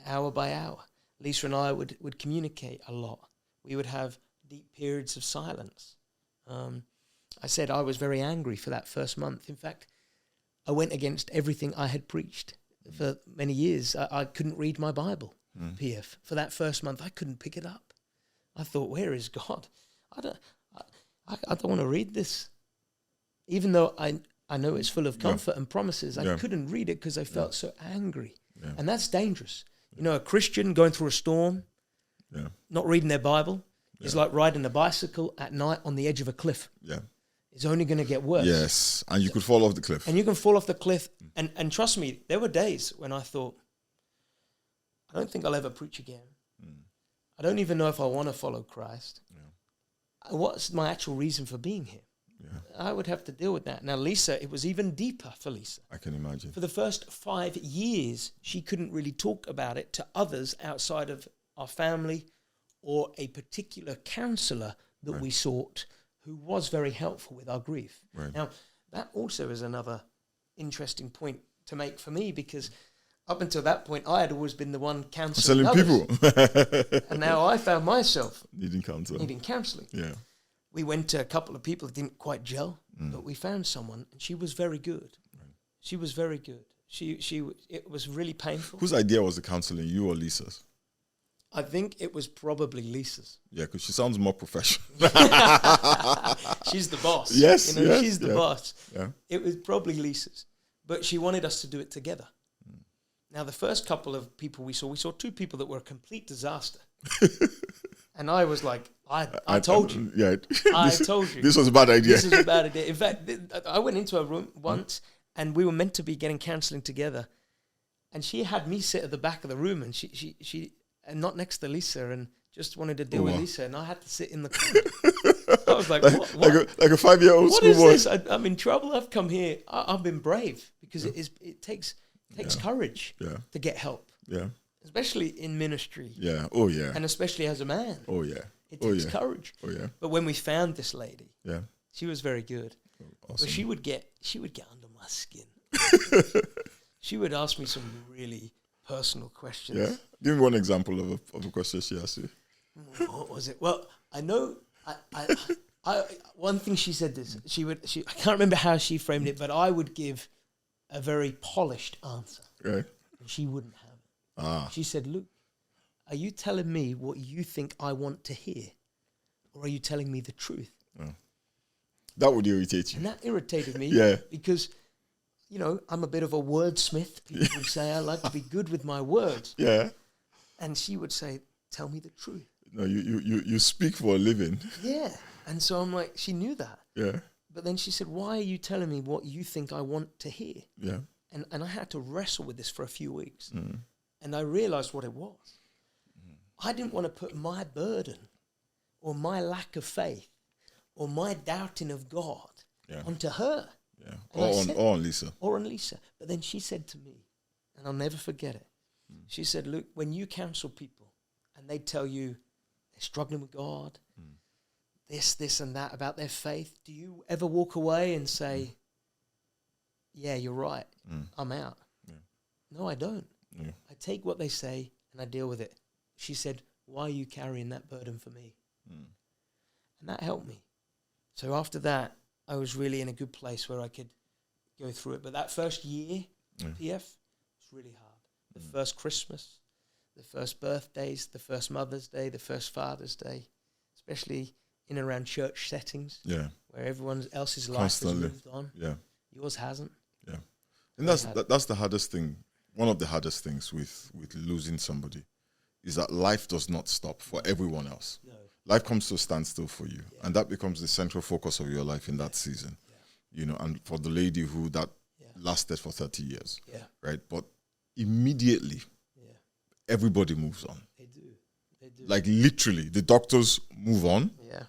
Speaker 2: Hour by hour. Lisa and I would communicate a lot. We would have deep periods of silence. I said I was very angry for that first month. In fact, I went against everything I had preached for many years. I couldn't read my Bible, PF. For that first month, I couldn't pick it up. I thought, where is God? I don't want to read this. Even though I know it's full of comfort and promises, I couldn't read it because I felt so angry. Yeah. And that's dangerous. You know, a Christian going through a storm, not reading their Bible, is like riding a bicycle at night on the edge of a cliff. Yeah. It's only going to get worse.
Speaker 1: Yes, and you could fall off the cliff.
Speaker 2: And you can fall off the cliff. And trust me, there were days when I thought, I don't think I'll ever preach again. I don't even know if I want to follow Christ. Yeah. What's my actual reason for being here? Yeah. I would have to deal with that. Now, Lisa, it was even deeper for Lisa.
Speaker 1: I can imagine.
Speaker 2: For the first 5 years, she couldn't really talk about it to others outside of our family or a particular counselor that we sought who was very helpful with our grief.
Speaker 1: Right.
Speaker 2: Now, that also is another interesting point to make for me, because up until that point, I had always been the one counselling
Speaker 1: People.
Speaker 2: And now I found myself
Speaker 1: needing
Speaker 2: counselling.
Speaker 1: Yeah.
Speaker 2: We went to a couple of people that didn't quite gel, but we found someone, and she was very good. Right. She was very good. It was really painful.
Speaker 1: Whose idea was the counselling, you or Lisa's?
Speaker 2: I think it was probably Lisa's.
Speaker 1: Yeah, because she sounds more professional.
Speaker 2: She's the boss.
Speaker 1: Yes,
Speaker 2: she's the boss.
Speaker 1: Yeah.
Speaker 2: It was probably Lisa's, but she wanted us to do it together. Now, the first couple of people we saw two people that were a complete disaster. And I was like, I told you.
Speaker 1: Yeah.
Speaker 2: I told you.
Speaker 1: This was a bad idea.
Speaker 2: This was a bad idea. In fact, I went into a room once, and we were meant to be getting counselling together. And she had me sit at the back of the room, and she and not next to Lisa, and just wanted to deal with Lisa, and I had to sit in the corner. I was like, what?
Speaker 1: Like a 5-year-old schoolboy.
Speaker 2: What is this? I'm in trouble. I've come here. I've been brave, because it takes courage to get help.
Speaker 1: Yeah.
Speaker 2: Especially in ministry.
Speaker 1: Yeah. Oh, yeah.
Speaker 2: And especially as a man.
Speaker 1: Oh, yeah.
Speaker 2: It takes courage.
Speaker 1: Oh, yeah.
Speaker 2: But when we found this lady, she was very good.
Speaker 1: Awesome.
Speaker 2: But she would get under my skin. She would ask me some really personal questions.
Speaker 1: Yeah? Give me one example of a question she asked you.
Speaker 2: What was it? Well, I know... I one thing she said this. I can't remember how she framed it, but I would give a very polished answer.
Speaker 1: Right.
Speaker 2: And she wouldn't have it. She said, "Luke, are you telling me what you think I want to hear? Or are you telling me the truth?" Oh.
Speaker 1: That would irritate you.
Speaker 2: And that irritated me.
Speaker 1: Yeah.
Speaker 2: Because, I'm a bit of a wordsmith. People would say I like to be good with my words.
Speaker 1: Yeah.
Speaker 2: And she would say, "Tell me the truth."
Speaker 1: No, you speak for a living.
Speaker 2: Yeah. And so I'm like, she knew that.
Speaker 1: Yeah.
Speaker 2: But then she said, "Why are you telling me what you think I want to hear?"
Speaker 1: Yeah.
Speaker 2: And I had to wrestle with this for a few weeks. Mm. And I realized what it was. Mm. I didn't want to put my burden or my lack of faith or my doubting of God onto her.
Speaker 1: Yeah. Or on Lisa.
Speaker 2: Or on Lisa. But then she said to me, and I'll never forget it, she said, "Luke, when you counsel people and they tell you they're struggling with God, this and that about their faith, do you ever walk away and say, yeah, you're right, I'm out?" Yeah. No, I don't. Yeah. I take what they say and I deal with it. She said, "Why are you carrying that burden for me?" And that helped me. So after that, I was really in a good place where I could go through it. But that first year, PF, was really hard. The first Christmas, the first birthdays, the first Mother's Day, the first Father's Day, especially in and around church settings, where everyone else's life has moved on. Yeah. Yours hasn't.
Speaker 1: Yeah. And that's the hardest thing. One of the hardest things with losing somebody is that life does not stop for everyone else. No. Life comes to a standstill for you. Yeah. And that becomes the central focus of your life in that season. Yeah. And for the lady who that lasted for 30 years. Yeah. Right? But immediately, everybody moves on. They do. Like literally, the doctors move on. Yeah.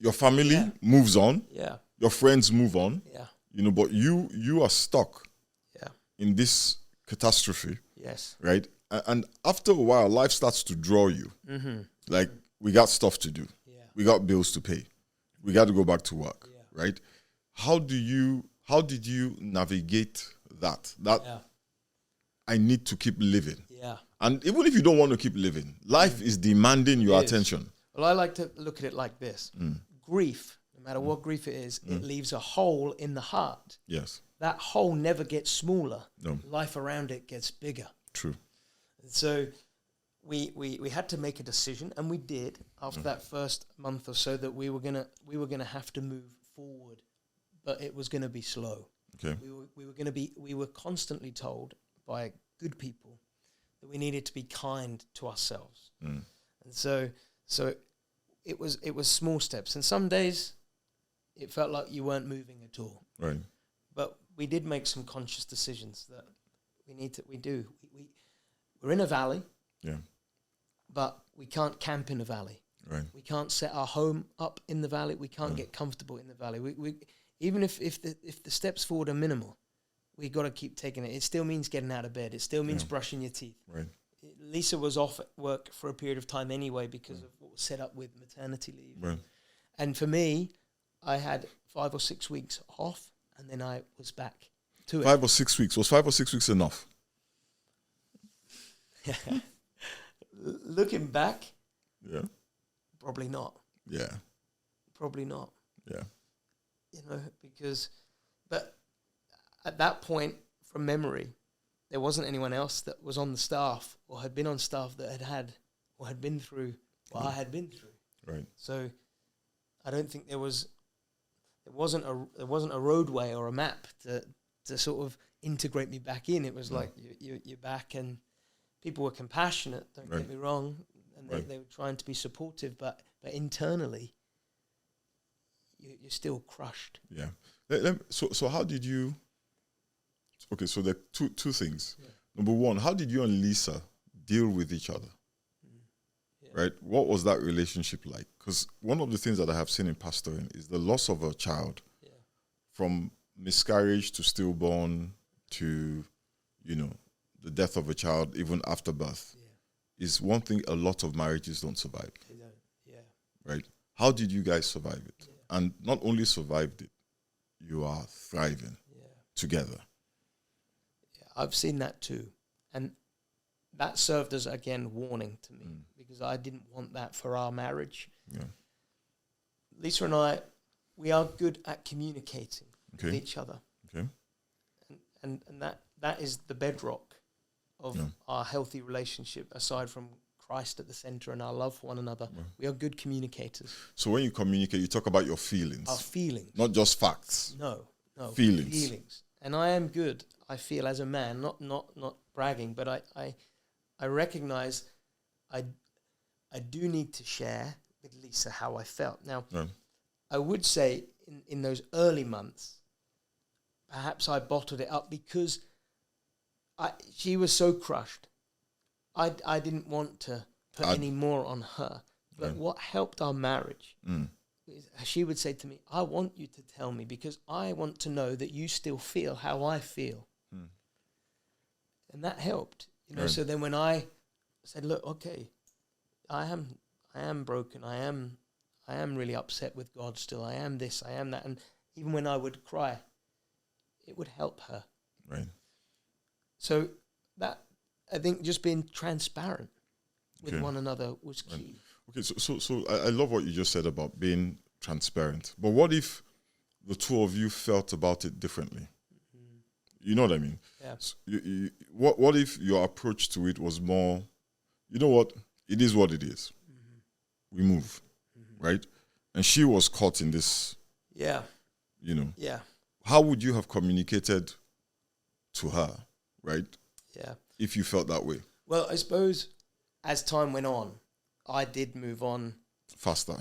Speaker 1: Your family moves on. Yeah. Your friends move on. Yeah. But you are stuck in this catastrophe. Yes. Right? And after a while, life starts to draw you. Mm-hmm. Like, we got stuff to do. Yeah. We got bills to pay. We got to go back to work. Yeah. Right? How did you navigate that? I need to keep living. Yeah. And even if you don't want to keep living, life is demanding your attention.
Speaker 2: Well, I like to look at it like this. Grief, no matter what grief it is, it leaves a hole in the heart. Yes. That hole never gets smaller. No. Life around it gets bigger.
Speaker 1: True.
Speaker 2: So we had to make a decision, and we did after that first month or so, that we were gonna have to move forward, but it was gonna be slow. Okay. We were constantly told by good people that we needed to be kind to ourselves, and so it was small steps, and some days it felt like you weren't moving at all. Right. But we did make some conscious decisions that we're in a valley. Yeah. But we can't camp in a valley. Right. We can't set our home up in the valley. We can't get comfortable in the valley. We even if the steps forward are minimal, we got to keep taking it. It still means getting out of bed. It still means brushing your teeth. Right. Lisa was off at work for a period of time anyway because of what was set up with maternity leave. Right. And for me, I had 5 or 6 weeks off, and then I was back to
Speaker 1: 5 or 6 weeks. Was 5 or 6 weeks enough?
Speaker 2: Looking back,
Speaker 1: Yeah.
Speaker 2: probably not.
Speaker 1: Yeah.
Speaker 2: Probably not.
Speaker 1: Yeah.
Speaker 2: You know, but at that point, from memory, there wasn't anyone else that was on the staff or had been on staff that had or had been through what I had been through.
Speaker 1: Right.
Speaker 2: So I don't think there wasn't a roadway or a map to sort of integrate me back in. It was like you're back, and people were compassionate. Don't get me wrong, and they were trying to be supportive, but internally, you're still crushed.
Speaker 1: Yeah. So how did you? Okay, so there are two things. Yeah. Number one, how did you and Lisa deal with each other? Yeah. Right? What was that relationship like? Because one of the things that I have seen in pastoring is the loss of a child, from miscarriage to stillborn to, the death of a child even after birth, is one thing a lot of marriages don't survive. They don't. Yeah. Right? How did you guys survive it? Yeah. And not only survived it, you are thriving together.
Speaker 2: I've seen that too. And that served as, again, warning to me because I didn't want that for our marriage. Yeah. Lisa and I, we are good at communicating with each other. Okay. And that is the bedrock of our healthy relationship, aside from Christ at the center and our love for one another. Yeah. We are good communicators.
Speaker 1: So when you communicate, you talk about your feelings.
Speaker 2: Our feelings.
Speaker 1: Not just facts.
Speaker 2: No.
Speaker 1: Feelings.
Speaker 2: And I am good, I feel, as a man, not bragging, but I recognize I do need to share with Lisa how I felt. Now, I would say in those early months, perhaps I bottled it up because she was so crushed. I didn't want to put any more on her. But what helped our marriage is she would say to me, I want you to tell me because I want to know that you still feel how I feel. And that helped. So then when I said, look, okay, I am broken. I am really upset with God still. I am this, I am that. And even when I would cry, it would help her. Right. So that, I think, just being transparent with one another was key.
Speaker 1: Okay, so I love what you just said about being transparent. But what if the two of you felt about it differently? You know what I mean? Yeah. So what if your approach to it was more, you know what, it is what it is. We move, right? And she was caught in this. Yeah. Yeah. How would you have communicated to her, right? Yeah. If you felt that way?
Speaker 2: Well, I suppose as time went on, I did move on
Speaker 1: faster.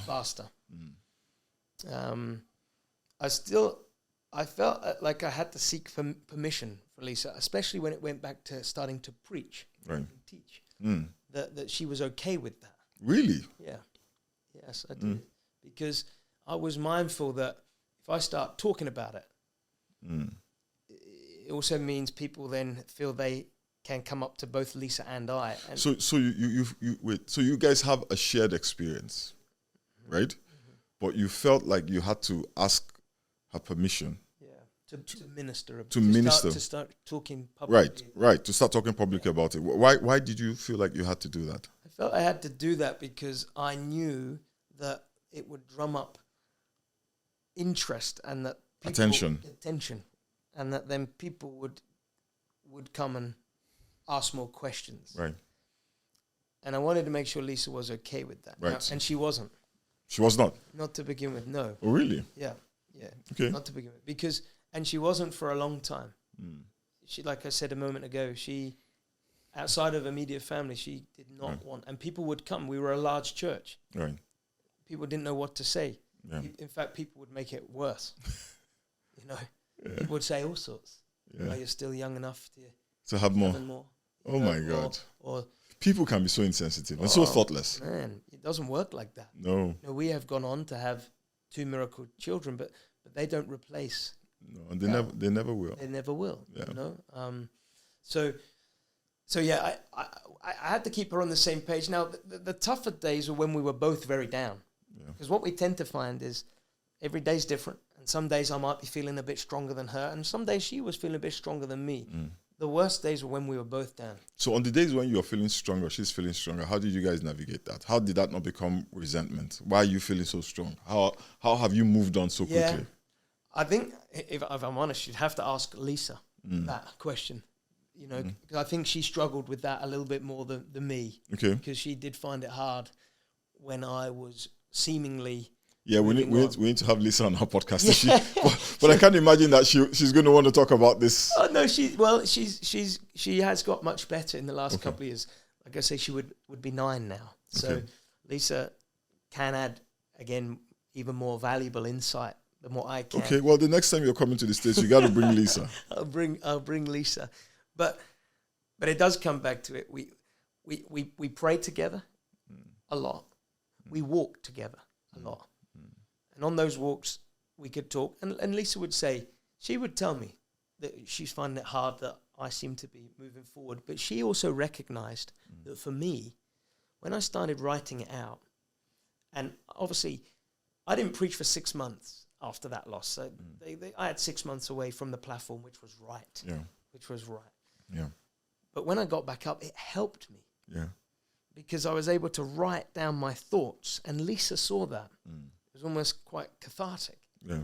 Speaker 2: I felt like I had to seek permission for Lisa, especially when it went back to starting to preach and teach. That she was okay with that.
Speaker 1: Really?
Speaker 2: Yeah. Yes, I did. Because I was mindful that if I start talking about it, it also means people then feel they can come up to both Lisa and I. And
Speaker 1: so you guys have a shared experience, right? But you felt like you had to ask her permission.
Speaker 2: Yeah, to minister.
Speaker 1: To
Speaker 2: start talking publicly.
Speaker 1: Right. To start talking publicly about it. Why did you feel like you had to do that?
Speaker 2: I felt I had to do that because I knew that it would drum up interest and that
Speaker 1: attention,
Speaker 2: and that then people would come and ask more questions. Right. And I wanted to make sure Lisa was okay with that.
Speaker 1: Right.
Speaker 2: Now, and she wasn't.
Speaker 1: She was not?
Speaker 2: Not to begin with, no.
Speaker 1: Oh, really?
Speaker 2: Yeah.
Speaker 1: Okay.
Speaker 2: Not to begin with. And she wasn't for a long time. She, like I said a moment ago, outside of immediate family, she did not want, and people would come. We were a large church. Right. People didn't know what to say. Yeah. In fact, people would make it worse. People would say all sorts. Yeah. You're still young enough
Speaker 1: to have more. Oh my God. Or people can be so insensitive and so thoughtless.
Speaker 2: Man, it doesn't work like that.
Speaker 1: No.
Speaker 2: We have gone on to have 2 miracle children, but they don't replace.
Speaker 1: No, and they never will.
Speaker 2: They never will. Yeah. So yeah, I had to keep her on the same page. Now, the tougher days were when we were both very down. Because what we tend to find is every day's different. And some days I might be feeling a bit stronger than her, and some days she was feeling a bit stronger than me. The worst days were when we were both down.
Speaker 1: So on the days when you're feeling stronger, she's feeling stronger, how did you guys navigate that? How did that not become resentment? Why are you feeling so strong? How have you moved on so quickly?
Speaker 2: I think, if I'm honest, you'd have to ask Lisa that question. You know, 'cause I think she struggled with that a little bit more than me.
Speaker 1: Okay.
Speaker 2: Because she did find it hard when I was seemingly...
Speaker 1: Yeah, we need to have Lisa on our podcast. But I can't imagine that she's going to want to talk about this.
Speaker 2: Oh no, she has got much better in the last couple of years. Like I say, she would be 9 now. So Lisa can add again even more valuable insight than what I can.
Speaker 1: Okay, well the next time you're coming to the States, you got to bring Lisa.
Speaker 2: I'll bring Lisa, but it does come back to it. We pray together a lot. We walk together a lot. And on those walks, we could talk. And Lisa would say, she would tell me that she's finding it hard that I seem to be moving forward. But she also recognized that for me, when I started writing it out, and obviously I didn't preach for 6 months after that loss. So I had 6 months away from the platform, which was right.
Speaker 1: Yeah.
Speaker 2: Which was right.
Speaker 1: Yeah.
Speaker 2: But when I got back up, it helped me.
Speaker 1: Yeah.
Speaker 2: Because I was able to write down my thoughts. And Lisa saw that. It was almost quite cathartic.
Speaker 1: Yeah.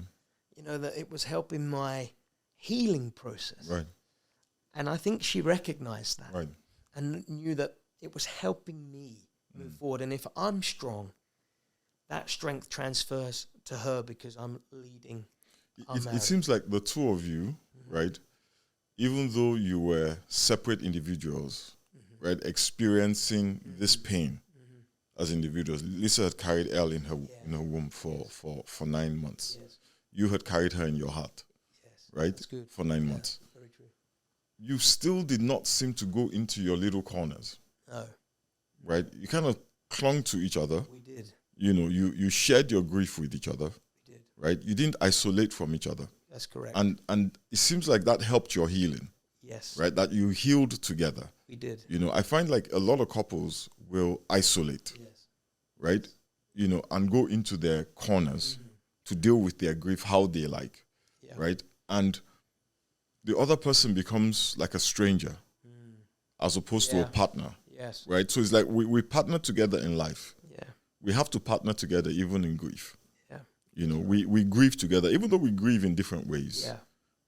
Speaker 2: You know, that it was helping my healing process.
Speaker 1: Right.
Speaker 2: And I think she recognized that.
Speaker 1: Right.
Speaker 2: And knew that it was helping me move forward. And if I'm strong, that strength transfers to her because I'm leading.
Speaker 1: It seems like the two of you, right, even though you were separate individuals, right, experiencing this pain as individuals. Lisa had carried Elle in her womb for 9 months.
Speaker 2: Yes.
Speaker 1: You had carried her in your heart, right, for 9 months.
Speaker 2: Very true.
Speaker 1: You still did not seem to go into your little corners.
Speaker 2: No.
Speaker 1: Right? You kind of clung to each other.
Speaker 2: We did.
Speaker 1: You know, you shared your grief with each other.
Speaker 2: We did.
Speaker 1: Right? You didn't isolate from each other.
Speaker 2: That's correct.
Speaker 1: And it seems like that helped your healing.
Speaker 2: Yes.
Speaker 1: Right? That you healed together.
Speaker 2: We did.
Speaker 1: You know, I find like a lot of couples will isolate.
Speaker 2: Yes.
Speaker 1: Right? You know, and go into their corners to deal with their grief how they like.
Speaker 2: Yeah.
Speaker 1: Right? And the other person becomes like a stranger as opposed to a partner.
Speaker 2: Yes.
Speaker 1: Right? So it's like we partner together in life.
Speaker 2: Yeah.
Speaker 1: We have to partner together even in grief.
Speaker 2: Yeah.
Speaker 1: You know, we grieve together, even though we grieve in different ways.
Speaker 2: Yeah.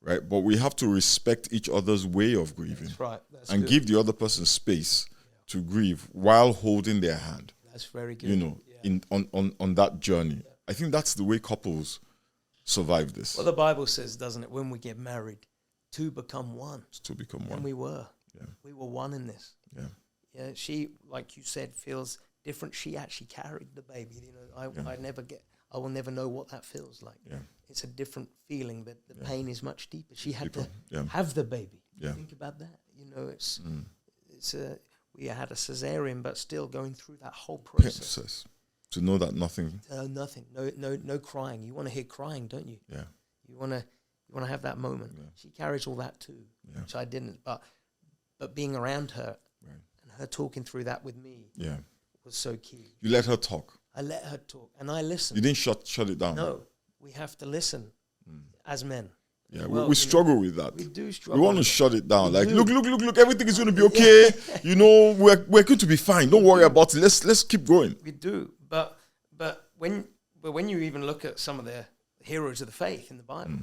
Speaker 1: Right? But we have to respect each other's way of grieving.
Speaker 2: That's right. That's
Speaker 1: and
Speaker 2: good.
Speaker 1: give the other person space to grieve while holding their hand.
Speaker 2: That's very good.
Speaker 1: You know, on that journey. I think that's the way couples survive this.
Speaker 2: Well, the Bible says, doesn't it, when we get married, two become one.
Speaker 1: To become one.
Speaker 2: And we were.
Speaker 1: Yeah.
Speaker 2: We were one in this.
Speaker 1: Yeah.
Speaker 2: Yeah. She, like you said, feels different. She actually carried the baby. You know, I will never know what that feels like.
Speaker 1: Yeah.
Speaker 2: It's a different feeling. That the pain is much deeper. She had to
Speaker 1: Yeah.
Speaker 2: have the baby.
Speaker 1: Yeah.
Speaker 2: Think about that. You know, we had a cesarean, but still going through that whole process.
Speaker 1: To know that nothing.
Speaker 2: Nothing. No crying. You want to hear crying, don't you?
Speaker 1: Yeah.
Speaker 2: You want to have that moment.
Speaker 1: Yeah.
Speaker 2: She carries all that too, which I didn't. But being around her and her talking through that with me was so key.
Speaker 1: You let her talk.
Speaker 2: I let her talk, and I listened.
Speaker 1: You didn't shut it down.
Speaker 2: No, we have to listen as men.
Speaker 1: Yeah,
Speaker 2: Well,
Speaker 1: we struggle with that.
Speaker 2: We do struggle.
Speaker 1: We want to shut it down. Like, look, everything is going to be okay. You know, we're going to be fine. Don't worry about it. Let's keep going.
Speaker 2: We do, but when you even look at some of the heroes of the faith in the Bible,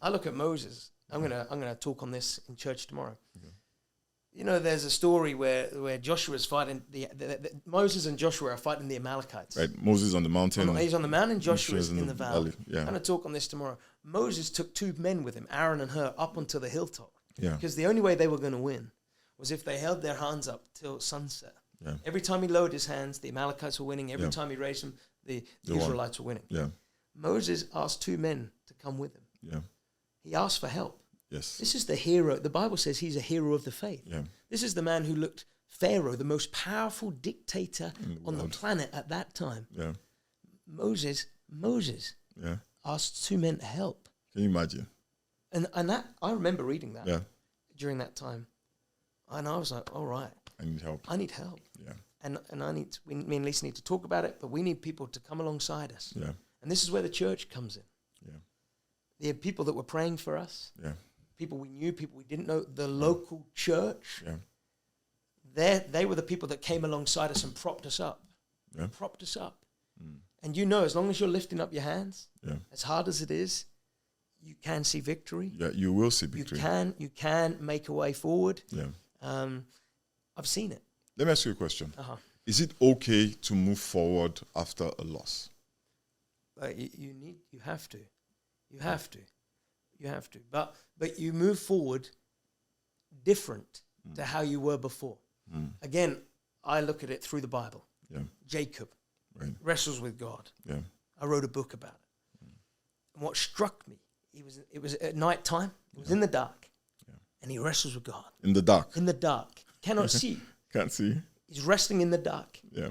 Speaker 2: I look at Moses. I'm gonna talk on this in church tomorrow. Okay. You know, there's a story where Joshua's fighting Moses and Joshua are fighting the Amalekites.
Speaker 1: Right, Moses on the mountain.
Speaker 2: He's on the mountain. Joshua's in the valley.
Speaker 1: Yeah.
Speaker 2: I'm going to talk on this tomorrow. Moses took 2 men with him, Aaron and Hur, up onto the hilltop.
Speaker 1: Yeah.
Speaker 2: Because the only way they were going to win was if they held their hands up till sunset.
Speaker 1: Yeah.
Speaker 2: Every time he lowered his hands, the Amalekites were winning. Every time he raised them, the Israelites were winning.
Speaker 1: Yeah.
Speaker 2: Moses asked 2 men to come with him.
Speaker 1: Yeah.
Speaker 2: He asked for help.
Speaker 1: Yes.
Speaker 2: This is the hero. The Bible says he's a hero of the faith.
Speaker 1: Yeah.
Speaker 2: This is the man who looked Pharaoh, the most powerful dictator on the planet at that time.
Speaker 1: Yeah.
Speaker 2: Moses asked 2 men to help.
Speaker 1: Can you imagine?
Speaker 2: And that I remember reading that during that time. And I was like, all right.
Speaker 1: I need help.
Speaker 2: Yeah. And me and Lisa need to talk about it, but we need people to come alongside us.
Speaker 1: Yeah.
Speaker 2: And this is where the church comes in.
Speaker 1: Yeah.
Speaker 2: There are people that were praying for us.
Speaker 1: Yeah.
Speaker 2: People we knew, people we didn't know. The local church.
Speaker 1: Yeah.
Speaker 2: They were the people that came alongside us and propped us up.
Speaker 1: Yeah.
Speaker 2: Propped us up. And you know, as long as you're lifting up your hands,
Speaker 1: Yeah.
Speaker 2: as hard as it is, you can see victory.
Speaker 1: Yeah, you will see victory.
Speaker 2: You can make a way forward.
Speaker 1: Yeah.
Speaker 2: I've seen it.
Speaker 1: Let me ask you a question.
Speaker 2: Uh-huh.
Speaker 1: Is it okay to move forward after a loss?
Speaker 2: You have to. But you move forward different to how you were before. Again, I look at it through the Bible.
Speaker 1: Yeah.
Speaker 2: Jacob wrestles with God.
Speaker 1: Yeah.
Speaker 2: I wrote a book about it. And what struck me, it was at night time. It was in the dark.
Speaker 1: Yeah.
Speaker 2: And he wrestles with God.
Speaker 1: In the dark.
Speaker 2: In the dark. Cannot see.
Speaker 1: Can't see.
Speaker 2: He's wrestling in the dark.
Speaker 1: Yeah.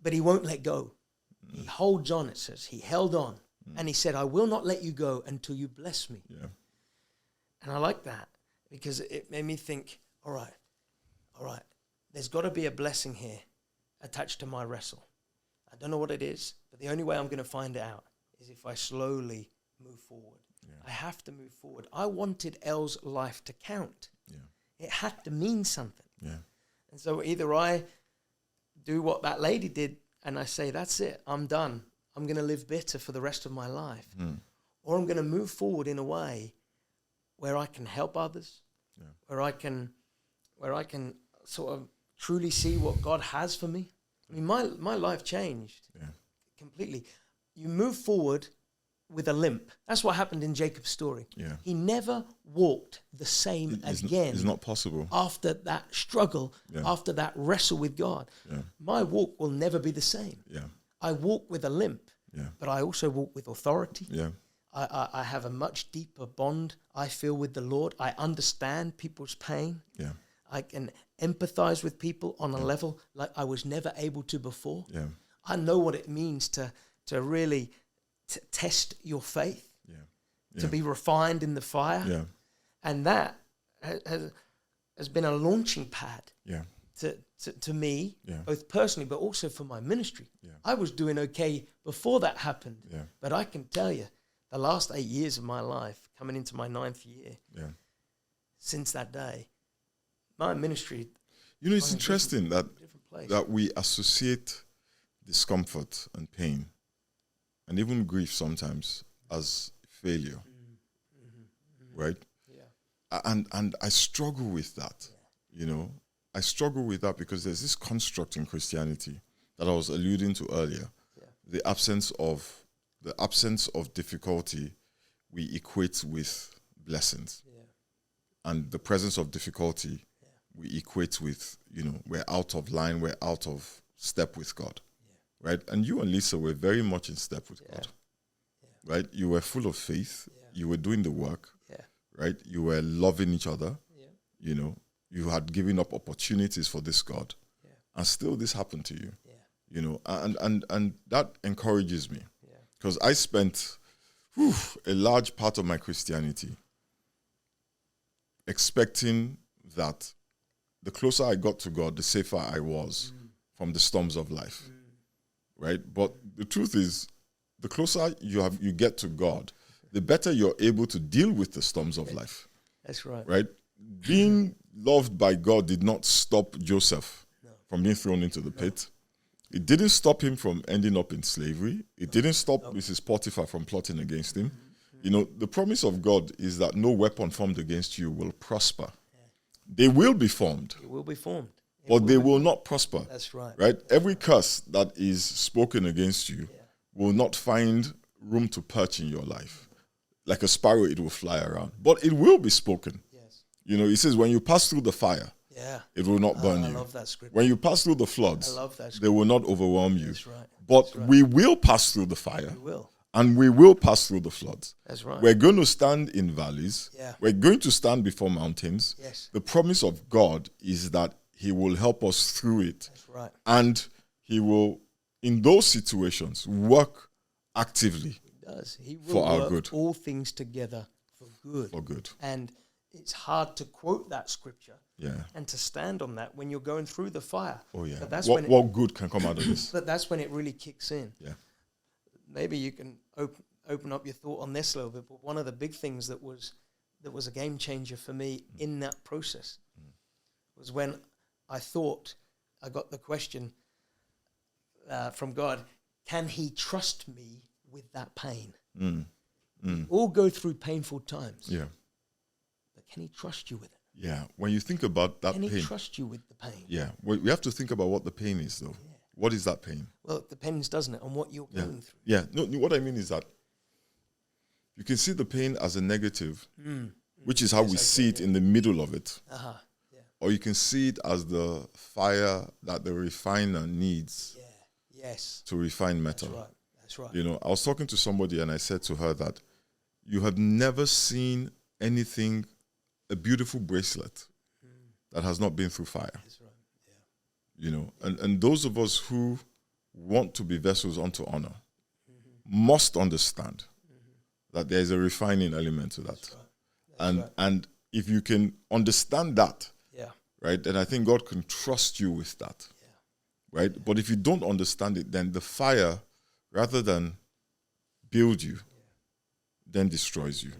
Speaker 2: But he won't let go. He holds on, it says. He held on. And he said, I will not let you go until you bless me.
Speaker 1: Yeah.
Speaker 2: And I like that because it made me think, all right, there's got to be a blessing here attached to my wrestle. I don't know what it is, but the only way I'm going to find it out is if I slowly move forward. Yeah. I have to move forward. I wanted Elle's life to count. Yeah. It had to mean something.
Speaker 1: Yeah.
Speaker 2: And so either I do what that lady did and I say, that's it, I'm done. I'm going to live bitter for the rest of my life. Or I'm going to move forward in a way where I can help others, where I can sort of truly see what God has for me. I mean, my life changed completely. You move forward with a limp. That's what happened in Jacob's story. Yeah. He never walked the same again.
Speaker 1: It's not possible.
Speaker 2: After that struggle, after that wrestle with God. Yeah. My walk will never be the same. Yeah. I walk with a limp, but I also walk with authority. Yeah. I have a much deeper bond, I feel, with the Lord. I understand people's pain. Yeah. I can empathize with people on a level like I was never able to before. Yeah. I know what it means to really test your faith, to be refined in the fire. Yeah. And that has been a launching pad to me, both personally, but also for my ministry. Yeah. I was doing okay before that happened, but I can tell you, the last 8 years of my life, coming into my 9th year, since that day, my ministry...
Speaker 1: You know, it's interesting that we associate discomfort and pain and even grief sometimes as failure, right? Yeah. And I struggle with that, you know. I struggle with that because there's this construct in Christianity that I was alluding to earlier. Yeah. The absence of difficulty we equate with blessings. Yeah. And the presence of difficulty we equate with, you know, we're out of line, we're out of step with God. Yeah. Right? And you and Lisa were very much in step with God. Yeah. Right? You were full of faith. Yeah. You were doing the work. Yeah. Right? You were loving each other. Yeah. You know, you had given up opportunities for this God. Yeah. And still this happened to you. Yeah. You know, and that encourages me. Because I spent a large part of my Christianity expecting that the closer I got to God, the safer I was from the storms of life, right? But the truth is, the closer you get to God, the better you're able to deal with the storms of life.
Speaker 2: That's right.
Speaker 1: Right? Being loved by God did not stop Joseph from being thrown into the pit. It didn't stop him from ending up in slavery. It didn't stop Mrs. Potiphar from plotting against him. You know, the promise of God is that no weapon formed against you will prosper. They will be formed.
Speaker 2: It will be formed.
Speaker 1: But they will not prosper.
Speaker 2: That's right.
Speaker 1: Right? Every curse that is spoken against you will not find room to perch in your life. Like a sparrow, it will fly around. But it will be spoken. Yes. You know, it says, when you pass through the fire, it will not burn you.
Speaker 2: I love that scripture.
Speaker 1: When you pass through the floods, they will not overwhelm you.
Speaker 2: That's right.
Speaker 1: But we will pass through the fire.
Speaker 2: We will.
Speaker 1: And we will pass through the floods.
Speaker 2: That's right.
Speaker 1: We're going to stand in valleys. Yeah. We're going to stand before mountains. Yes. The promise of God is that he will help us through it.
Speaker 2: That's right.
Speaker 1: And he will, in those situations, work actively.
Speaker 2: He does. He will
Speaker 1: for
Speaker 2: work
Speaker 1: our good.
Speaker 2: All things together for good.
Speaker 1: For good.
Speaker 2: And it's hard to quote that scripture and to stand on that when you're going through the fire.
Speaker 1: Oh, yeah.
Speaker 2: But that's
Speaker 1: what good can come out of this?
Speaker 2: But that's when it really kicks in.
Speaker 1: Yeah.
Speaker 2: maybe you can open up your thought on this a little bit, but one of the big things that was a game changer for me in that process was when I thought, I got the question from God, can he trust me with that pain? We all go through painful times.
Speaker 1: Yeah.
Speaker 2: But can he trust you with it?
Speaker 1: Yeah. When you think about that
Speaker 2: Can
Speaker 1: pain.
Speaker 2: he trust you with the pain?
Speaker 1: Yeah. We have to think about what the pain is, though. Yeah. What is that pain?
Speaker 2: Well, it depends, doesn't it, on what you're going through.
Speaker 1: Yeah. No, what I mean is that you can see the pain as a negative, which is how we see it in the middle of it.
Speaker 2: Yeah.
Speaker 1: Or you can see it as the fire that the refiner needs to refine metal.
Speaker 2: That's right.
Speaker 1: You know, I was talking to somebody and I said to her that you have never seen anything, a beautiful bracelet that has not been through fire.
Speaker 2: That's right. Yeah.
Speaker 1: You know, and those of us who want to be vessels unto honor must understand that there is a refining element to that.
Speaker 2: That's right.
Speaker 1: And if you can understand that, right, then I think God can trust you with that. Yeah. Right? But if you don't understand it, then the fire, rather than build you, then destroys you.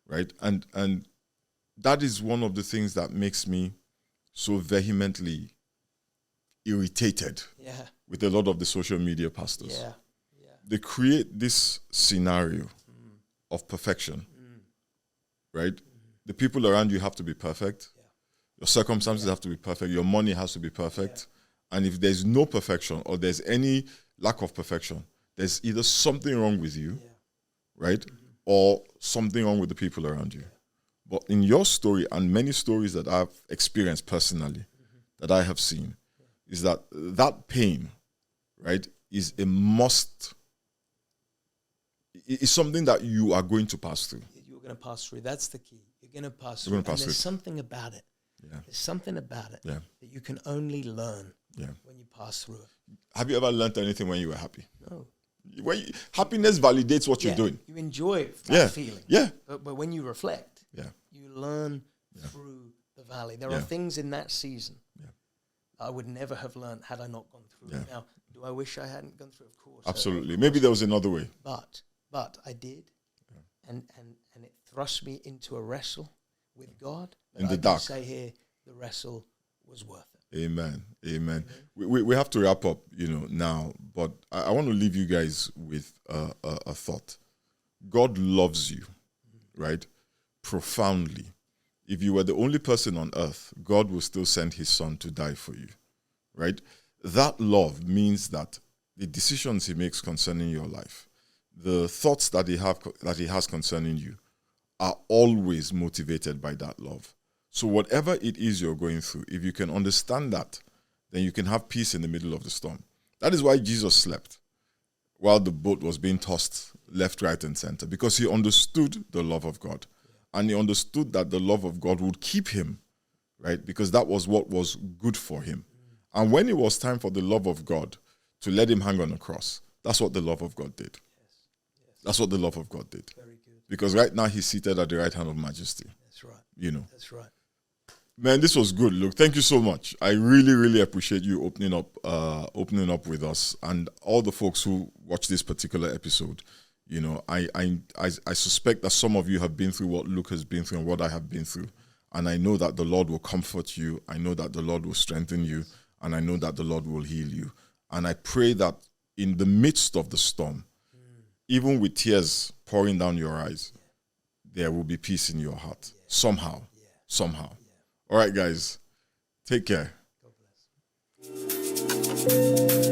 Speaker 1: Right? And that is one of the things that makes me so vehemently irritated with a lot of the social media pastors.
Speaker 2: Yeah.
Speaker 1: They create this scenario of perfection. Right? The people around you have to be perfect. Your circumstances have to be perfect. Your money has to be perfect. And if there's no perfection or there's any lack of perfection, there's either something wrong with you, right? Or something wrong with the people around you. But in your story and many stories that I've experienced personally, that I have seen, is that pain, right, is a must. It's something that you are going to pass through.
Speaker 2: You're going to pass through. That's the key. You're going to pass through. And there's something about it. Yeah. There's something about it that you can only learn when you pass through it.
Speaker 1: Have you ever learned anything when you were happy?
Speaker 2: No.
Speaker 1: Happiness validates what you're doing.
Speaker 2: You enjoy that feeling.
Speaker 1: Yeah.
Speaker 2: But when you reflect, you learn through the valley. There are things in that season I would never have learned had I not gone through it. Now, do I wish I hadn't gone through it? Of course.
Speaker 1: Absolutely. Maybe there was another way.
Speaker 2: But I did. And it thrust me into a wrestle with God.
Speaker 1: In the dark.
Speaker 2: Say here, the wrestle was worth it.
Speaker 1: Amen. We have to wrap up, now. But I want to leave you guys with a thought. God loves you, right? Profoundly. If you were the only person on earth, God will still send his son to die for you, right? That love means that the decisions he makes concerning your life, the thoughts that he has concerning you, are always motivated by that love. So whatever it is you're going through, if you can understand that, then you can have peace in the middle of the storm. That is why Jesus slept while the boat was being tossed left, right, and center, because he understood the love of God. And he understood that the love of God would keep him, right? Because that was what was good for him. And when it was time for the love of God to let him hang on a cross, that's what the love of God did. That's what the love of God did.
Speaker 2: Very good.
Speaker 1: Because right now he's seated at the right hand of majesty.
Speaker 2: That's right.
Speaker 1: That's
Speaker 2: right.
Speaker 1: Man, this was good, Luke. Thank you so much. I really, really appreciate you opening up with us, and all the folks who watch this particular episode. I suspect that some of you have been through what Luke has been through and what I have been through. And I know that the Lord will comfort you. I know that the Lord will strengthen you. And I know that the Lord will heal you. And I pray that in the midst of the storm, even with tears pouring down your eyes, there will be peace in your heart. Somehow. All right, guys. Take care.
Speaker 2: God bless.